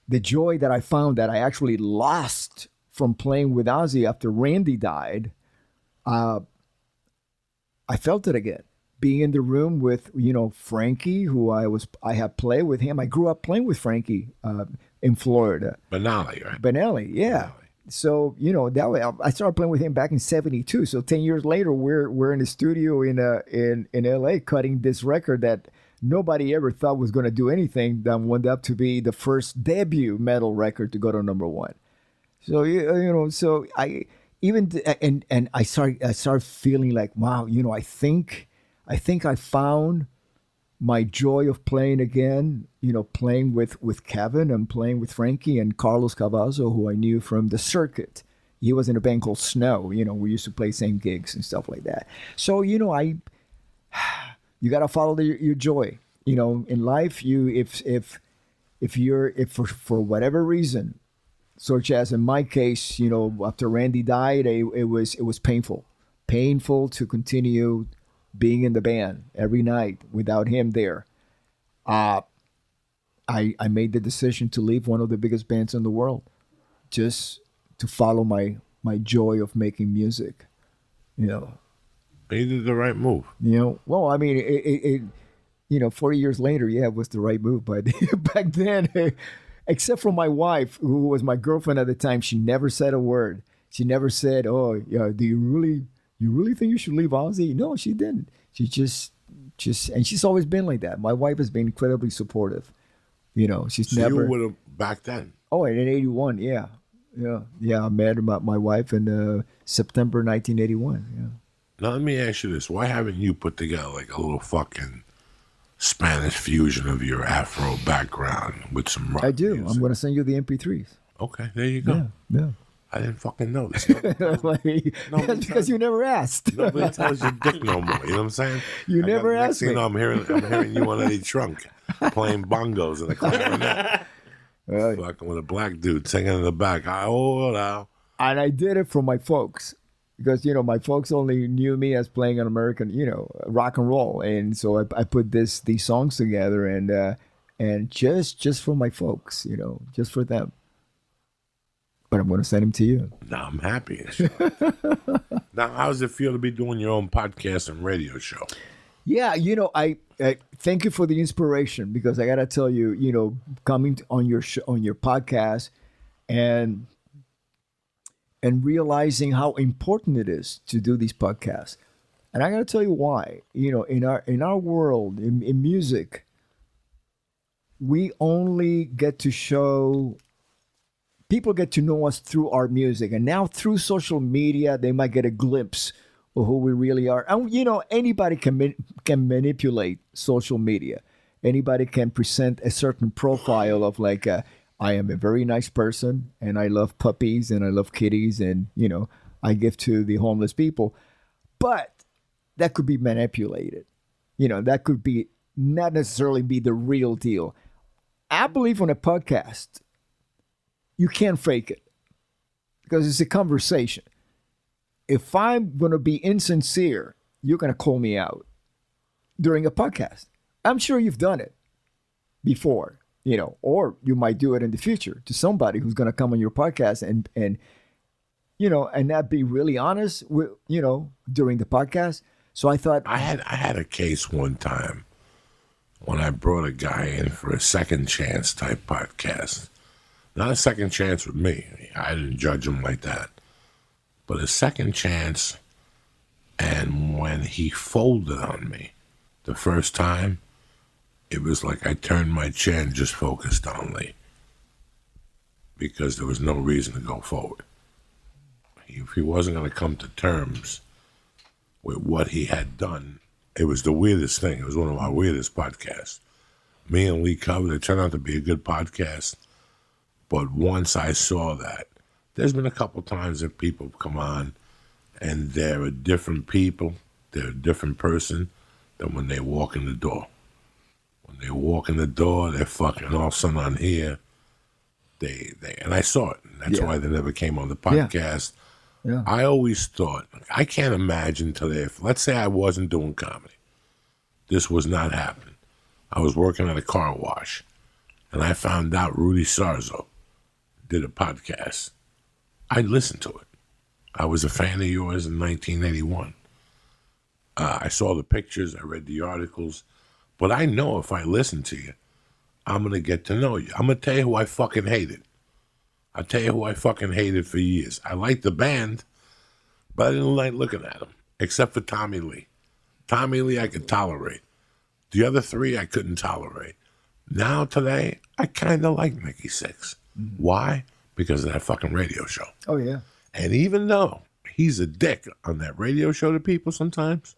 the joy that I found that I actually lost from playing with Ozzy after Randy died, I felt it again. Being in the room with, Frankie, who I had played with him. I grew up playing with Frankie in Florida. Benally, right? Benally, yeah. Benally. So, that way I started playing with him back in '72. So 10 years later, we're in the studio in LA cutting this record that nobody ever thought was going to do anything, that wound up to be the first debut metal record to go to #1. So, so I even and I started feeling like, wow, I think I found my joy of playing again, playing with Kevin and playing with Frankie and Carlos Cavazo, who I knew from the circuit. He was in a band called Snow. We used to play same gigs and stuff like that. So, you got to follow your joy. In life, if for whatever reason such as in my case, after Randy died, it was painful to continue being in the band every night without him there. I made the decision to leave one of the biggest bands in the world, just to follow my joy of making music. You did the right move. Well, I mean, 40 years later, yeah, it was the right move. But back then, except for my wife, who was my girlfriend at the time, she never said a word. She never said, "Oh, yeah, do you really think you should leave Ozzy?" No, she didn't. She just, and she's always been like that. My wife has been incredibly supportive. She's so never. You would have back then. Oh, in '81, yeah. I met my wife in September 1981. Yeah. Now let me ask you this: why haven't you put together like a little fucking Spanish fusion of your Afro background with some rock I do. music? I'm going to send you the MP3s. Okay, there you go. Yeah. I didn't fucking know this. That's because you never asked. Nobody tells you dick no more. You know what I'm saying? You never asked me. I'm hearing you on Eddie Trunk playing bongos and a clarinet. Fucking with a black dude singing in the back. And I did it for my folks. Because, my folks only knew me as playing an American, rock and roll. And so I put these songs together and just for my folks, just for them. But I'm going to send them to you. Now I'm happy. Now, how does it feel to be doing your own podcast and radio show? Yeah, I thank you for the inspiration, because I got to tell you, coming on your podcast and realizing how important it is to do these podcasts. And I got to tell you why. In our world, in music, we only get to show, people get to know us through our music. And now through social media, they might get a glimpse of who we really are. And, anybody can manipulate social media. Anybody can present a certain profile of like, I am a very nice person, and I love puppies, and I love kitties, and, I give to the homeless people. But that could be manipulated. That could be not necessarily be the real deal. I believe on a podcast, you can't fake it, because it's a conversation. If I'm going to be insincere, you're going to call me out during a podcast. I'm sure you've done it before, or you might do it in the future to somebody who's going to come on your podcast and not be really honest with, during the podcast. So I thought I had a case one time when I brought a guy in for a second chance type podcast. Not a second chance with me. I didn't judge him like that. But a second chance, and when he folded on me the first time, it was like I turned my chair and just focused on Lee, because there was no reason to go forward. If he wasn't going to come to terms with what he had done, it was the weirdest thing. It was one of our weirdest podcasts. Me and Lee covered. It turned out to be a good podcast. But once I saw that, there's been a couple times that people come on and they're a different people, they're a different person than when they walk in the door. When they walk in the door, they're fucking all of a sudden on here. They and I saw it. And that's why they never came on the podcast. Yeah. I always thought, I can't imagine today, if, let's say I wasn't doing comedy. This was not happening. I was working at a car wash, and I found out Rudy Sarzo did a podcast. I listened to it. I was a fan of yours in 1981. I saw the pictures, I read the articles, but I know if I listen to you, I'm going to get to know you. I'm going to tell you who I fucking hated. I'll tell you who I fucking hated for years. I liked the band, but I didn't like looking at them, except for Tommy Lee. Tommy Lee I could tolerate. The other three I couldn't tolerate. Now, today, I kind of like Mickey Six. Mm-hmm. Why? Because of that fucking radio show. Oh, yeah. And even though he's a dick on that radio show to people sometimes,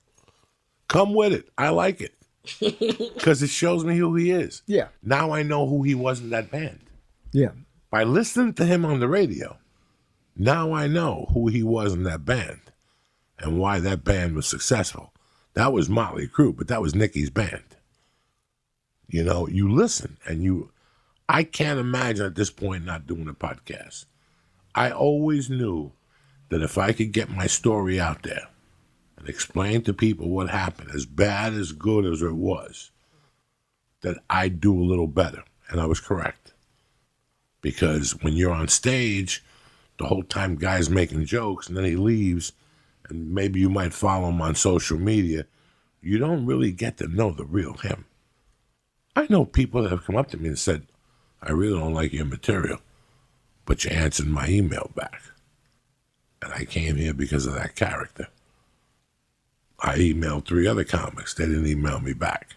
come with it. I like it. Because it shows me who he is. Yeah. Now I know who he was in that band. Yeah. By listening to him on the radio, now I know who he was in that band and why that band was successful. That was Motley Crue, but that was Nicky's band. You know, you listen and I can't imagine at this point not doing a podcast. I always knew that if I could get my story out there and explain to people what happened, as bad, as good as it was, that I'd do a little better. And I was correct. Because when you're on stage, the whole time guy's making jokes and then he leaves, and maybe you might follow him on social media, you don't really get to know the real him. I know people that have come up to me and said, I really don't like your material, but you answered my email back. And I came here because of that character. I emailed 3 other comics. They didn't email me back.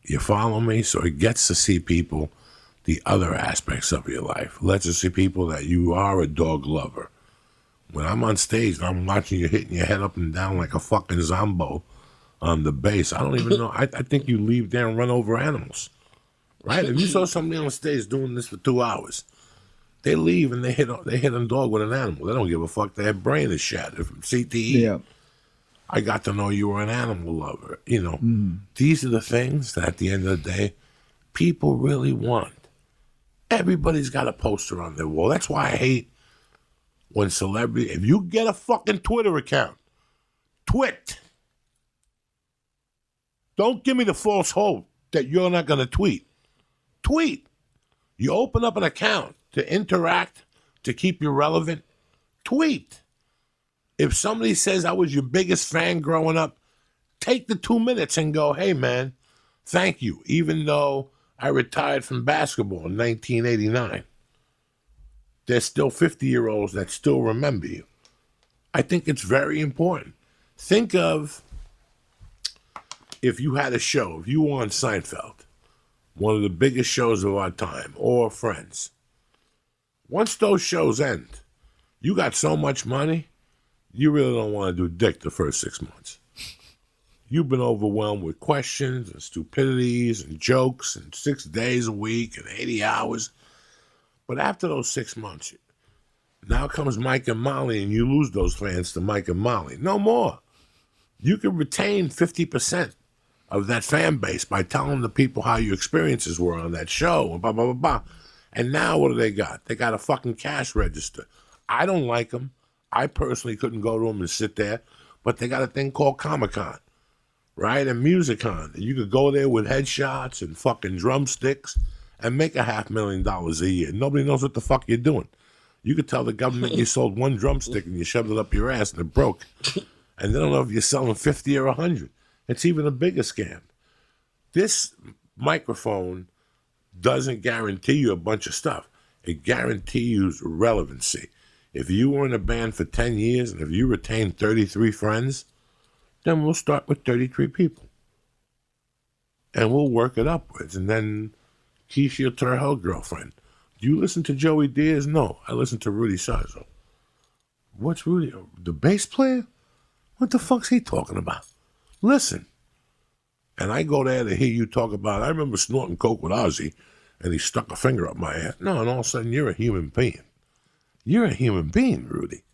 You follow me? So it gets to see people, the other aspects of your life. Lets us see people that you are a dog lover. When I'm on stage and I'm watching you hitting your head up and down like a fucking zombo on the bass, I don't even know. I think you leave there and run over animals. Right? If you saw somebody on stage doing this for 2 hours, they leave and they hit a dog with an animal. They don't give a fuck. Their brain is shattered from CTE. Yeah. I got to know you were an animal lover. You know, These are the things that at the end of the day, people really want. Everybody's got a poster on their wall. That's why I hate when celebrity, if you get a fucking Twitter account, twit. Don't give me the false hope that you're not going to tweet. Tweet. You open up an account to interact, to keep you relevant. Tweet. If somebody says I was your biggest fan growing up, take the 2 minutes and go, hey, man, thank you, even though I retired from basketball in 1989. There's still 50-year-olds that still remember you. I think it's very important. Think of if you had a show, if you were on Seinfeld, one of the biggest shows of our time, or Friends. Once those shows end, you got so much money, you really don't want to do dick the first 6 months. You've been overwhelmed with questions and stupidities and jokes and 6 days a week and 80 hours. But after those 6 months, now comes Mike and Molly, and you lose those fans to Mike and Molly. No more. You can retain 50% of that fan base by telling the people how your experiences were on that show and blah, blah, blah, blah. And now what do they got? They got a fucking cash register. I don't like them. I personally couldn't go to them and sit there, but they got a thing called Comic-Con, right? And Music-Con. You could go there with headshots and fucking drumsticks and make $500,000 a year. Nobody knows what the fuck you're doing. You could tell the government you sold one drumstick and you shoved it up your ass and it broke. And they don't know if you're selling 50 or 100. It's even a bigger scam. This microphone doesn't guarantee you a bunch of stuff. It guarantees relevancy. If you were in a band for 10 years and if you retain 33 friends, then we'll start with 33 people. And we'll work it upwards. And then Keisha will turn her girlfriend. Do you listen to Joey Diaz? No, I listen to Rudy Sarzo. What's Rudy? The bass player? What the fuck's he talking about? Listen. And I go there to hear you talk about, I remember snorting coke with Ozzy, and he stuck a finger up my ass. No, and all of a sudden you're a human being. You're a human being, Rudy.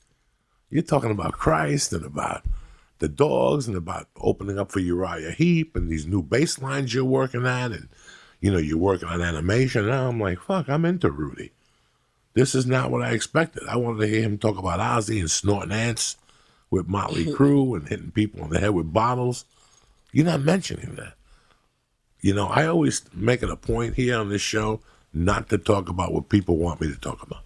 You're talking about Christ and about the dogs and about opening up for Uriah Heep and these new bass lines you're working at, and you're working on animation. Now I'm like, fuck, I'm into Rudy. This is not what I expected. I wanted to hear him talk about Ozzy and snorting ants with Motley Crue and hitting people on the head with bottles. You're not mentioning that. I always make it a point here on this show not to talk about what people want me to talk about.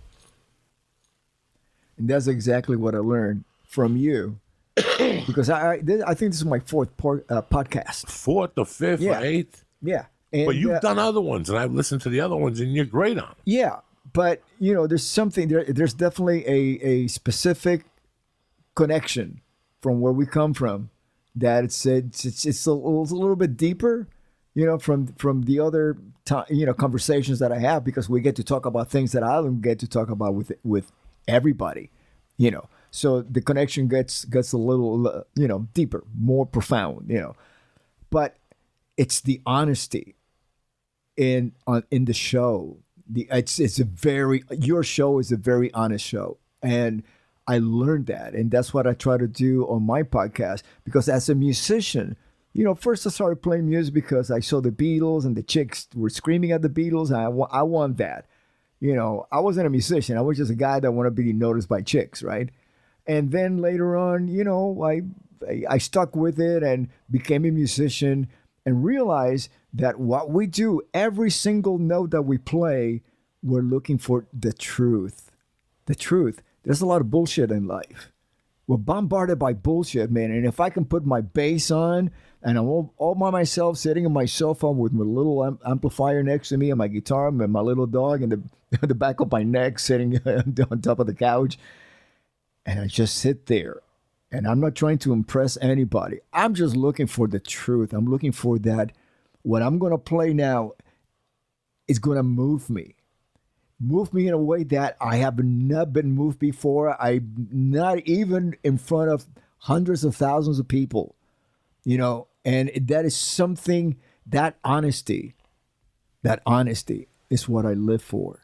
And that's exactly what I learned from you. Because I think this is my fourth podcast. Fourth or fifth or eighth? Yeah. And, but you've done other ones, and I've listened to the other ones, and you're great on them. Yeah. But, there's something, there's definitely a specific connection from where we come from that it's a little bit deeper, from the other conversations that I have, because we get to talk about things that I don't get to talk about with everybody, So the connection gets a little, deeper, more profound, But it's the honesty in the show. Your show is a very honest show, and I learned that, and that's what I try to do on my podcast. Because as a musician, first I started playing music because I saw the Beatles and the chicks were screaming at the Beatles, and I want that. I wasn't a musician. I was just a guy that wanted to be noticed by chicks, right? And then later on, I stuck with it and became a musician and realized that what we do, every single note that we play, we're looking for the truth. The truth. There's a lot of bullshit in life. We're bombarded by bullshit, man. And if I can put my bass on and I'm all by myself sitting on my sofa with my little amplifier next to me and my guitar and my little dog in the back of my neck sitting on top of the couch, and I just sit there. And I'm not trying to impress anybody. I'm just looking for the truth. I'm looking for that. What I'm going to play now is going to move me. Move me in a way that I have not been moved before. I'm not even in front of hundreds of thousands of people, and that is something, that honesty is what I live for.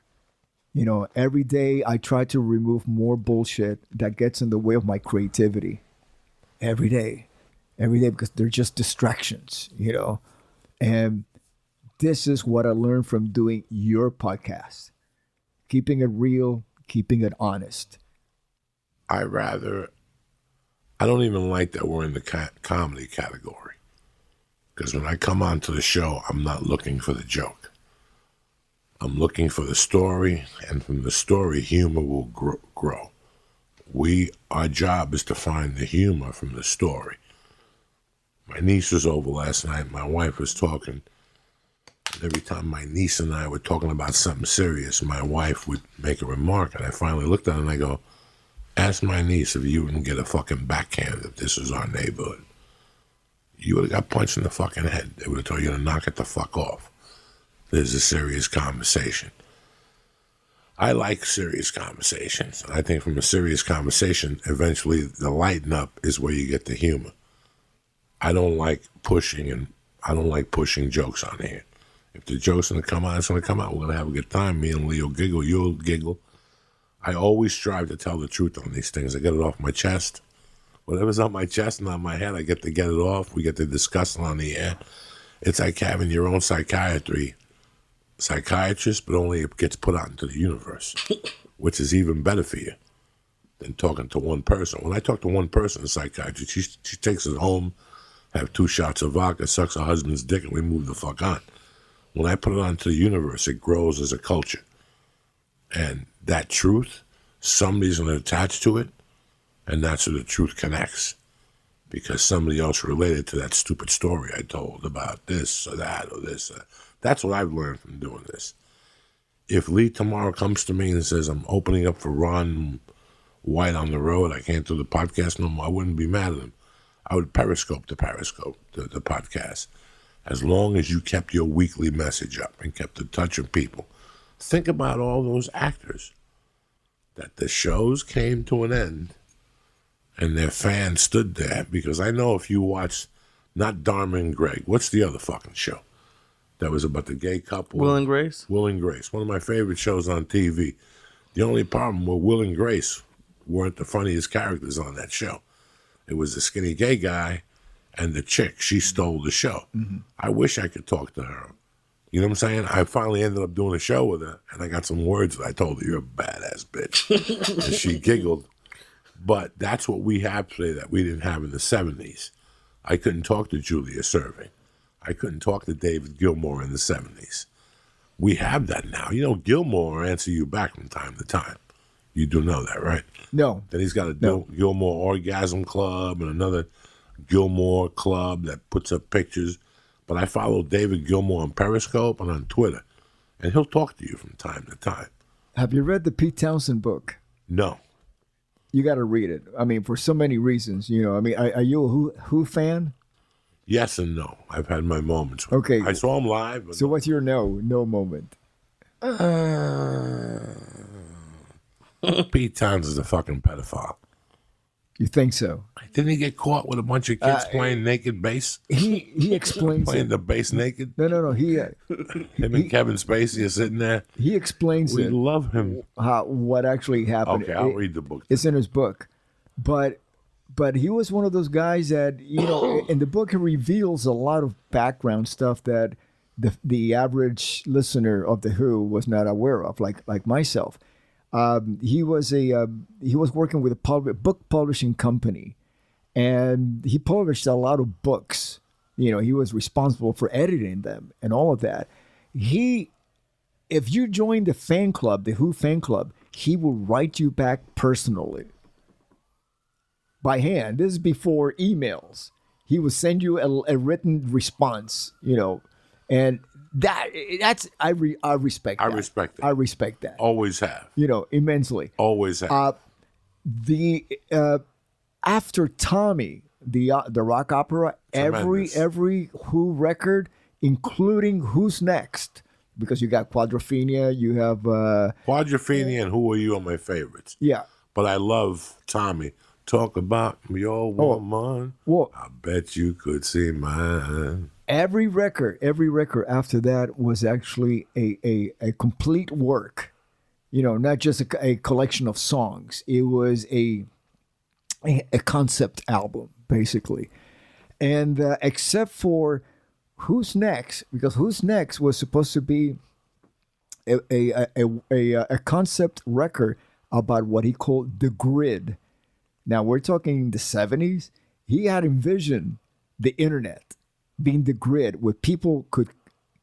Every day I try to remove more bullshit that gets in the way of my creativity. Every day, because they're just distractions, And this is what I learned from doing your podcast. Keeping it real, keeping it honest. I don't even like that we're in the comedy category. Because when I come onto the show, I'm not looking for the joke. I'm looking for the story, and from the story, humor will grow. Our job is to find the humor from the story. My niece was over last night. My wife was talking. And every time my niece and I were talking about something serious, my wife would make a remark, and I finally looked at her and I go, ask my niece if you wouldn't get a fucking backhand if this was our neighborhood. You would have got punched in the fucking head. They would have told you to knock it the fuck off. There's a serious conversation. I like serious conversations. I think from a serious conversation, eventually the lighten up is where you get the humor. I don't like pushing jokes on here. If the joke's going to come out, it's going to come out. We're going to have a good time. Me and Leo giggle. You'll giggle. I always strive to tell the truth on these things. I get it off my chest. Whatever's on my chest and on my head, I get to get it off. We get to discuss it on the air. It's like having your own psychiatrist, but only it gets put out into the universe, which is even better for you than talking to one person. When I talk to one person, a psychiatrist, she takes it home, have 2 shots of vodka, sucks her husband's dick, and we move the fuck on. When I put it onto the universe, it grows as a culture. And that truth, somebody's going to attach to it, and that's where the truth connects. Because somebody else related to that stupid story I told about this or that or this. That's what I've learned from doing this. If Lee tomorrow comes to me and says, I'm opening up for Ron White on the road, I can't do the podcast no more, I wouldn't be mad at him. I would periscope the podcast. As long as you kept your weekly message up and kept in touch with people. Think about all those actors that the shows came to an end and their fans stood there. Because I know if you watch, not Dharma and Greg, what's the other fucking show that was about the gay couple? Will and Grace? Will and Grace, one of my favorite shows on TV. The only problem with Will and Grace weren't the funniest characters on that show. It was the skinny gay guy and the chick. She stole the show. Mm-hmm. I wish I could talk to her. You know what I'm saying? I finally ended up doing a show with her, and I got some words that I told her, you're a badass bitch. And she giggled. But that's what we have today that we didn't have in the 70s. I couldn't talk to Julia Serving. I couldn't talk to David Gilmour in the 70s. We have that now. Gilmour will answer you back from time to time. You do know that, right? No. Then he's got a Gilmour Orgasm Club and another Gilmour Club that puts up pictures. But I follow David Gilmour on Periscope and on Twitter, and he'll talk to you from time to time. Have you read the Pete Townsend book? No. You got to read it. I mean, for so many reasons. Are you a Who fan? Yes and no. I've had my moments. Okay. I saw him live. But so what's your no moment? Pete Townsend's a fucking pedophile. You think so? Didn't he get caught with a bunch of kids playing naked bass? He explains playing the bass naked. No. Him and Kevin Spacey are sitting there. He explains we love him. What actually happened. Okay, I'll read the book. It's in his book, but he was one of those guys that in the book he reveals a lot of background stuff that the average listener of the Who was not aware of, like myself. He was working with a book publishing company, and he published a lot of books. You know, he was responsible for editing them and all of that. If you joined the fan club, the Who fan club, he will write you back personally by hand. This is before emails. He will send you a written response, you know, and I respect that. I respect it. I respect that. Always have. You know, immensely. Always have. After Tommy, the rock opera, Tremendous. every Who record, including Who's Next, because you got Quadrophenia, you have Quadrophenia and Who Are You are my favorites. yeah. But I love Tommy. Talk about your woman. Well, I bet you could see mine. every record after that was actually a complete work. You know, not just a collection of songs. It was a concept album, basically. And except for Who's Next, because Who's Next was supposed to be a concept record about what he called the grid. Now, we're talking the 70s. He had envisioned the internet being the grid where people could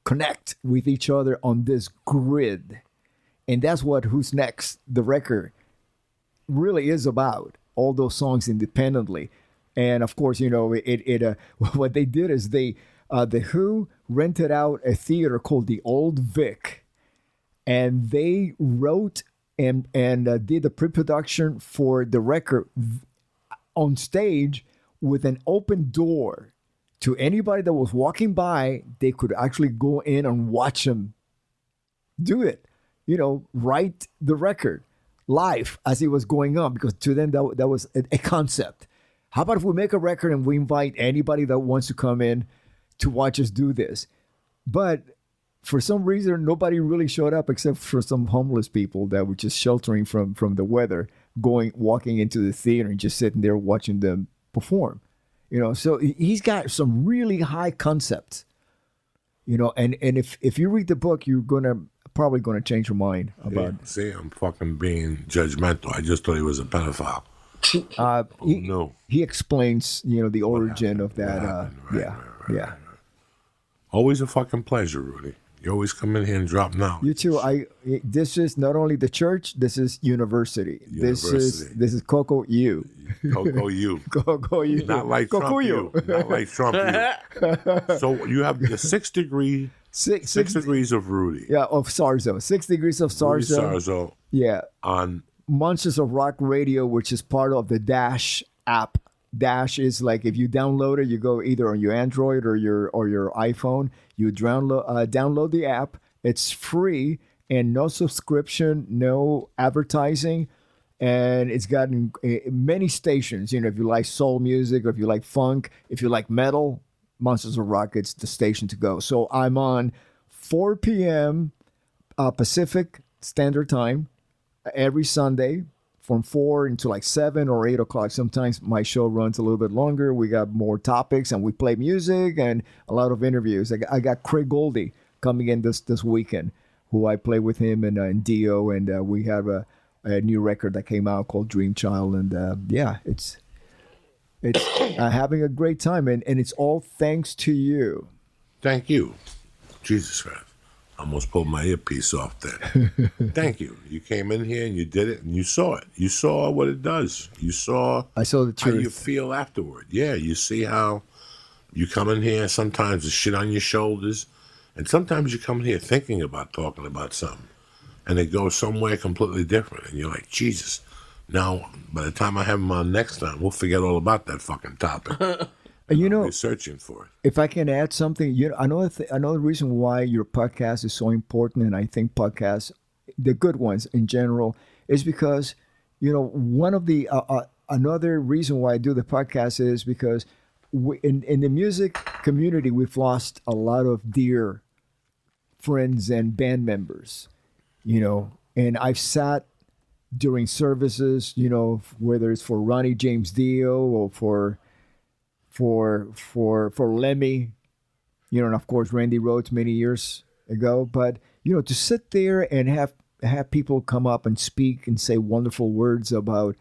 connect with each other on this grid. And that's what Who's Next, the record, really is about. All those songs independently. And of course, you know, what they did is the Who rented out a theater called the Old Vic, and they wrote and did the pre-production for the record on stage with an open door to anybody that was walking by. They could actually go in and watch them do it, you know, write the record live as it was going on, because to them that was a concept. How about if we make a record and we invite anybody that wants to come in to watch us do this? But for some reason, nobody really showed up except for some homeless people that were just sheltering from the weather, walking into the theater and just sitting there watching them perform. You know, so he's got some really high concepts. You know, and if you read the book, you're probably gonna change your mind about. Yeah, see, I'm fucking being judgmental. I just thought he was a pedophile. No. He explains, you know, the origin of that. Right. Always a fucking pleasure, Rudy. You always come in here and drop knowledge. You too. This is not only the church. This is university. This is Coco U. Coco U. Coco U. Not like Coco Trump U. U. Not like Trump U. So you have the 6 degrees of Rudy. Yeah, of Sarzo. 6 degrees of Sarzo. Rudy Sarzo. Yeah. On Monsters of Rock Radio, which is part of the Dash app. Dash is like, if you download it, you go either on your Android or your iPhone. You download the app. It's free and no subscription, no advertising, and it's gotten many stations. You know, if you like soul music, or if you like funk, if you like metal, Monsters of Rock, it's the station to go. So I'm on 4 p.m. Pacific Standard Time every Sunday, from 4 until like 7 or 8 o'clock. Sometimes my show runs a little bit longer. We got more topics and we play music and a lot of interviews. I got Craig Goldie coming in this weekend, who I play with him and Dio, and we have a new record that came out called Dream Child. And yeah, it's having a great time, and it's all thanks to you. Thank you. Jesus Christ. I almost pulled my earpiece off then. Thank you. You came in here and you did it, and you saw it. You saw what it does. I saw the truth. How you feel afterward. Yeah, you see how you come in here, sometimes the shit on your shoulders, and sometimes you come in here thinking about talking about something, and it goes somewhere completely different, and you're like, Jesus. Now, by the time I have him on next time, we'll forget all about that fucking topic. You know, I'll be searching for it. If I can add something, you know, another reason why your podcast is so important, and I think podcasts, the good ones in general, is because, you know, one of the another reason why I do the podcast is because in the music community, we've lost a lot of dear friends and band members, you know, and I've sat during services, you know, whether it's for Ronnie James Dio or for Lemmy, and of course Randy Rhoads many years ago. But to sit there and have people come up and speak and say wonderful words about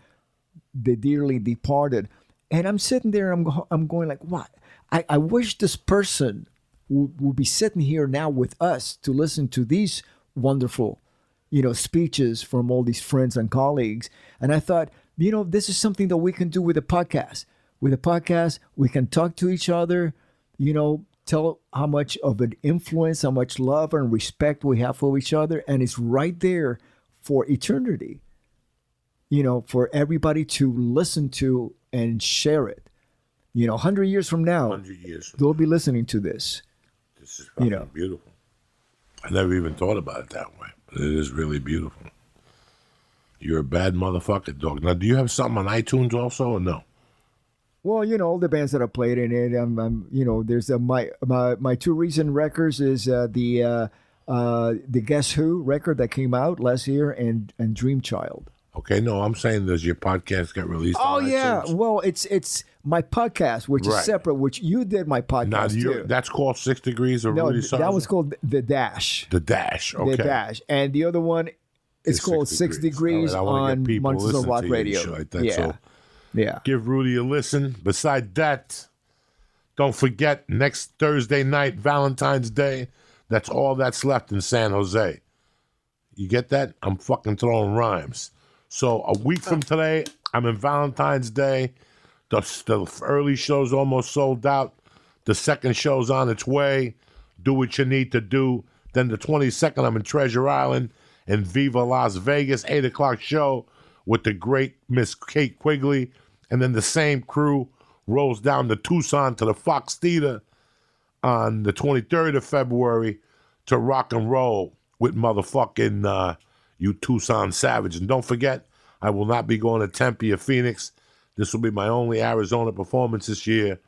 the dearly departed, and I'm sitting there, I'm going like, what? I wish this person would be sitting here now with us to listen to these wonderful, speeches from all these friends and colleagues. And I thought, this is something that we can do with a podcast. With a podcast, we can talk to each other, tell how much of an influence, how much love and respect we have for each other. And it's right there for eternity, for everybody to listen to and share it. 100 years from now, 100 years. They'll be listening to this. This is fucking beautiful. I never even thought about it that way, but it is really beautiful. You're a bad motherfucker, dog. Now, do you have something on iTunes also, or no? Well, all the bands that I played in it. There's my two recent records is the Guess Who record that came out last year and Dream Child. Okay, no, I'm saying does your podcast get released on iTunes? Yeah. Well, it's my podcast, which is separate, which you did my podcast too. That's called 6 Degrees of Rudy Sarzo? That was called The Dash. The Dash, okay. The Dash. And the other one is called 6 Degrees on Monsters of Rock Radio. Like that, so give Rudy a listen. Besides that, don't forget, next Thursday night, Valentine's Day, that's all that's left in San Jose. You get that? I'm fucking throwing rhymes. So a week from today, I'm in Valentine's Day. The early show's almost sold out. The second show's on its way. Do what you need to do. Then the 22nd, I'm in Treasure Island in Viva Las Vegas, 8 o'clock show with the great Miss Kate Quigley. And then the same crew rolls down to Tucson to the Fox Theater on the 23rd of February to rock and roll with motherfucking you Tucson Savage. And don't forget, I will not be going to Tempe or Phoenix. This will be my only Arizona performance this year.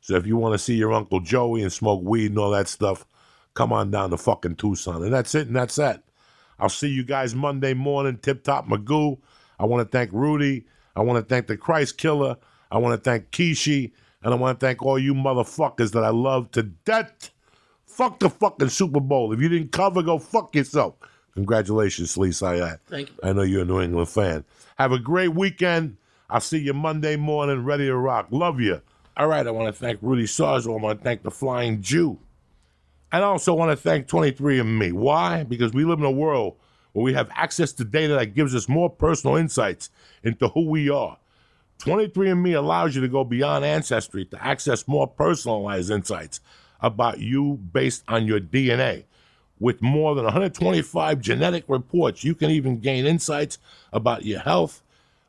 So if you want to see your Uncle Joey and smoke weed and all that stuff, come on down to fucking Tucson. And that's it, and that's that. I'll see you guys Monday morning, Tip Top Magoo. I want to thank Rudy. I want to thank the Christ Killer. I want to thank Kishi. And I want to thank all you motherfuckers that I love to death. Fuck the fucking Super Bowl. If you didn't cover, go fuck yourself. Congratulations, Syatt. Thank you. I know you're a New England fan. Have a great weekend. I'll see you Monday morning, ready to rock. Love you. All right, I want to thank Rudy Sarzo. I want to thank the Flying Jew. And I also want to thank 23andMe. Why? Because we live in a world where we have access to data that gives us more personal insights into who we are. 23andMe allows you to go beyond ancestry to access more personalized insights about you based on your DNA. With more than 125 genetic reports, you can even gain insights about your health.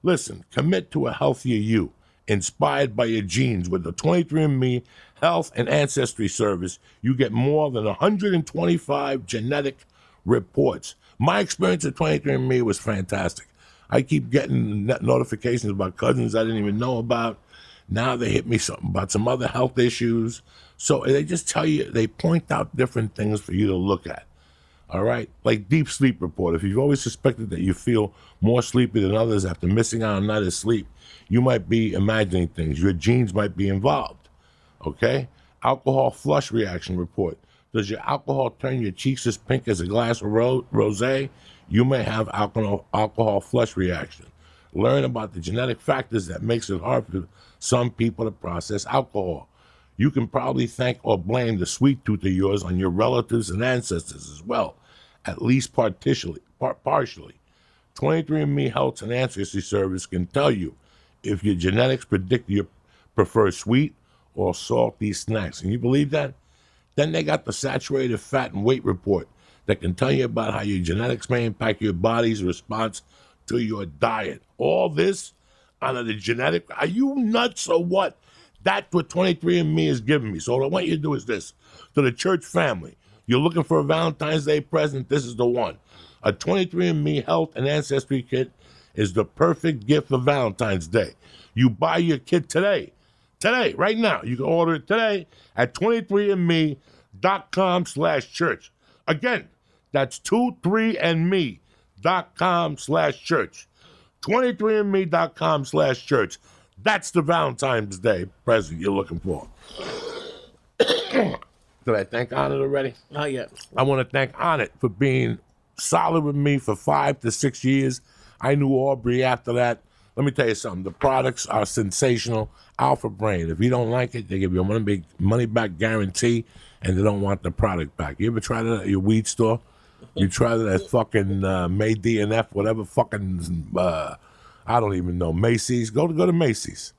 Listen, commit to a healthier you, inspired by your genes. With the 23andMe Health and Ancestry Service, you get more than 125 genetic reports. My experience at 23andMe was fantastic. I keep getting notifications about cousins I didn't even know about. Now they hit me about some other health issues. So they just tell you, they point out different things for you to look at. All right? Like Deep Sleep Report. If you've always suspected that you feel more sleepy than others after missing out on a night of sleep, you might be imagining things. Your genes might be involved. Okay? Alcohol Flush Reaction Report. Does your alcohol turn your cheeks as pink as a glass of rosé? You may have alcohol flush reaction. Learn about the genetic factors that makes it hard for some people to process alcohol. You can probably thank or blame the sweet tooth of yours on your relatives and ancestors as well, at least partially. 23andMe Health and Ancestry Service can tell you if your genetics predict you prefer sweet or salty snacks. And you believe that? Then they got the saturated fat and weight report that can tell you about how your genetics may impact your body's response to your diet. All this on the genetic. Are you nuts or what? That's what 23andMe is giving me. So what I want you to do is this. To the church family, you're looking for a Valentine's Day present, this is the one. A 23andMe Health and Ancestry Kit is the perfect gift for Valentine's Day. You buy your kit today, right now. You can order it today at 23andme.com/church. Again, that's 23andme.com/church. 23andme.com/church. That's the Valentine's Day present you're looking for. Did I thank Onnit already? Not yet. I want to thank Onnit for being solid with me for 5 to 6 years. I knew Aubrey after that. Let me tell you something. The products are sensational. Alpha Brain. If you don't like it, they give you a money back guarantee, and they don't want the product back. You ever try that at your weed store? You try that at fucking May D&F, whatever fucking, I don't even know, Macy's. Go to Macy's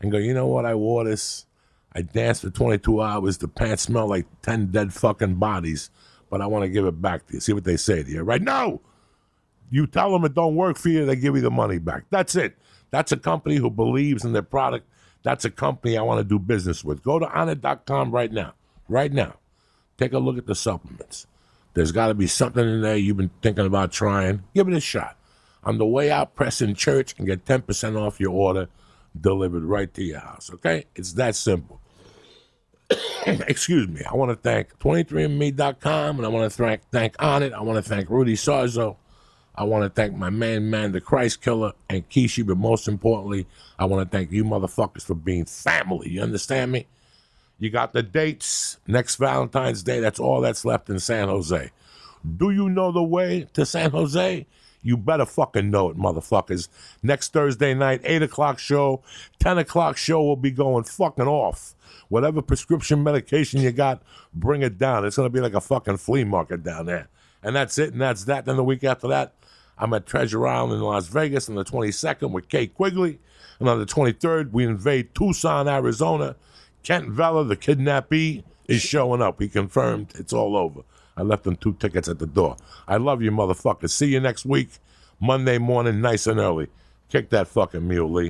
and go, you know what, I wore this. I danced for 22 hours. The pants smell like 10 dead fucking bodies, but I want to give it back to you. See what they say to you, right? No! You tell them it don't work for you, they give you the money back. That's it. That's a company who believes in their product. That's a company I want to do business with. Go to Onnit.com right now. Right now. Take a look at the supplements. There's got to be something in there you've been thinking about trying. Give it a shot. On the way out, press in church and get 10% off your order delivered right to your house, okay? It's that simple. Excuse me. I want to thank 23andme.com, and I want to thank Onnit. I want to thank Rudy Sarzo. I want to thank my man, the Christ Killer, and Kishi, but most importantly, I want to thank you motherfuckers for being family. You understand me? You got the dates. Next Valentine's Day, that's all that's left in San Jose. Do you know the way to San Jose? You better fucking know it, motherfuckers. Next Thursday night, 8 o'clock show, 10 o'clock show will be going fucking off. Whatever prescription medication you got, bring it down. It's going to be like a fucking flea market down there. And that's it, and that's that. Then the week after that, I'm at Treasure Island in Las Vegas on the 22nd with Kate Quigley. And on the 23rd, we invade Tucson, Arizona. Kent Vela, the kidnappee, is showing up. He confirmed it's all over. I left him 2 tickets at the door. I love you, motherfuckers. See you next week, Monday morning, nice and early. Kick that fucking mule, Lee.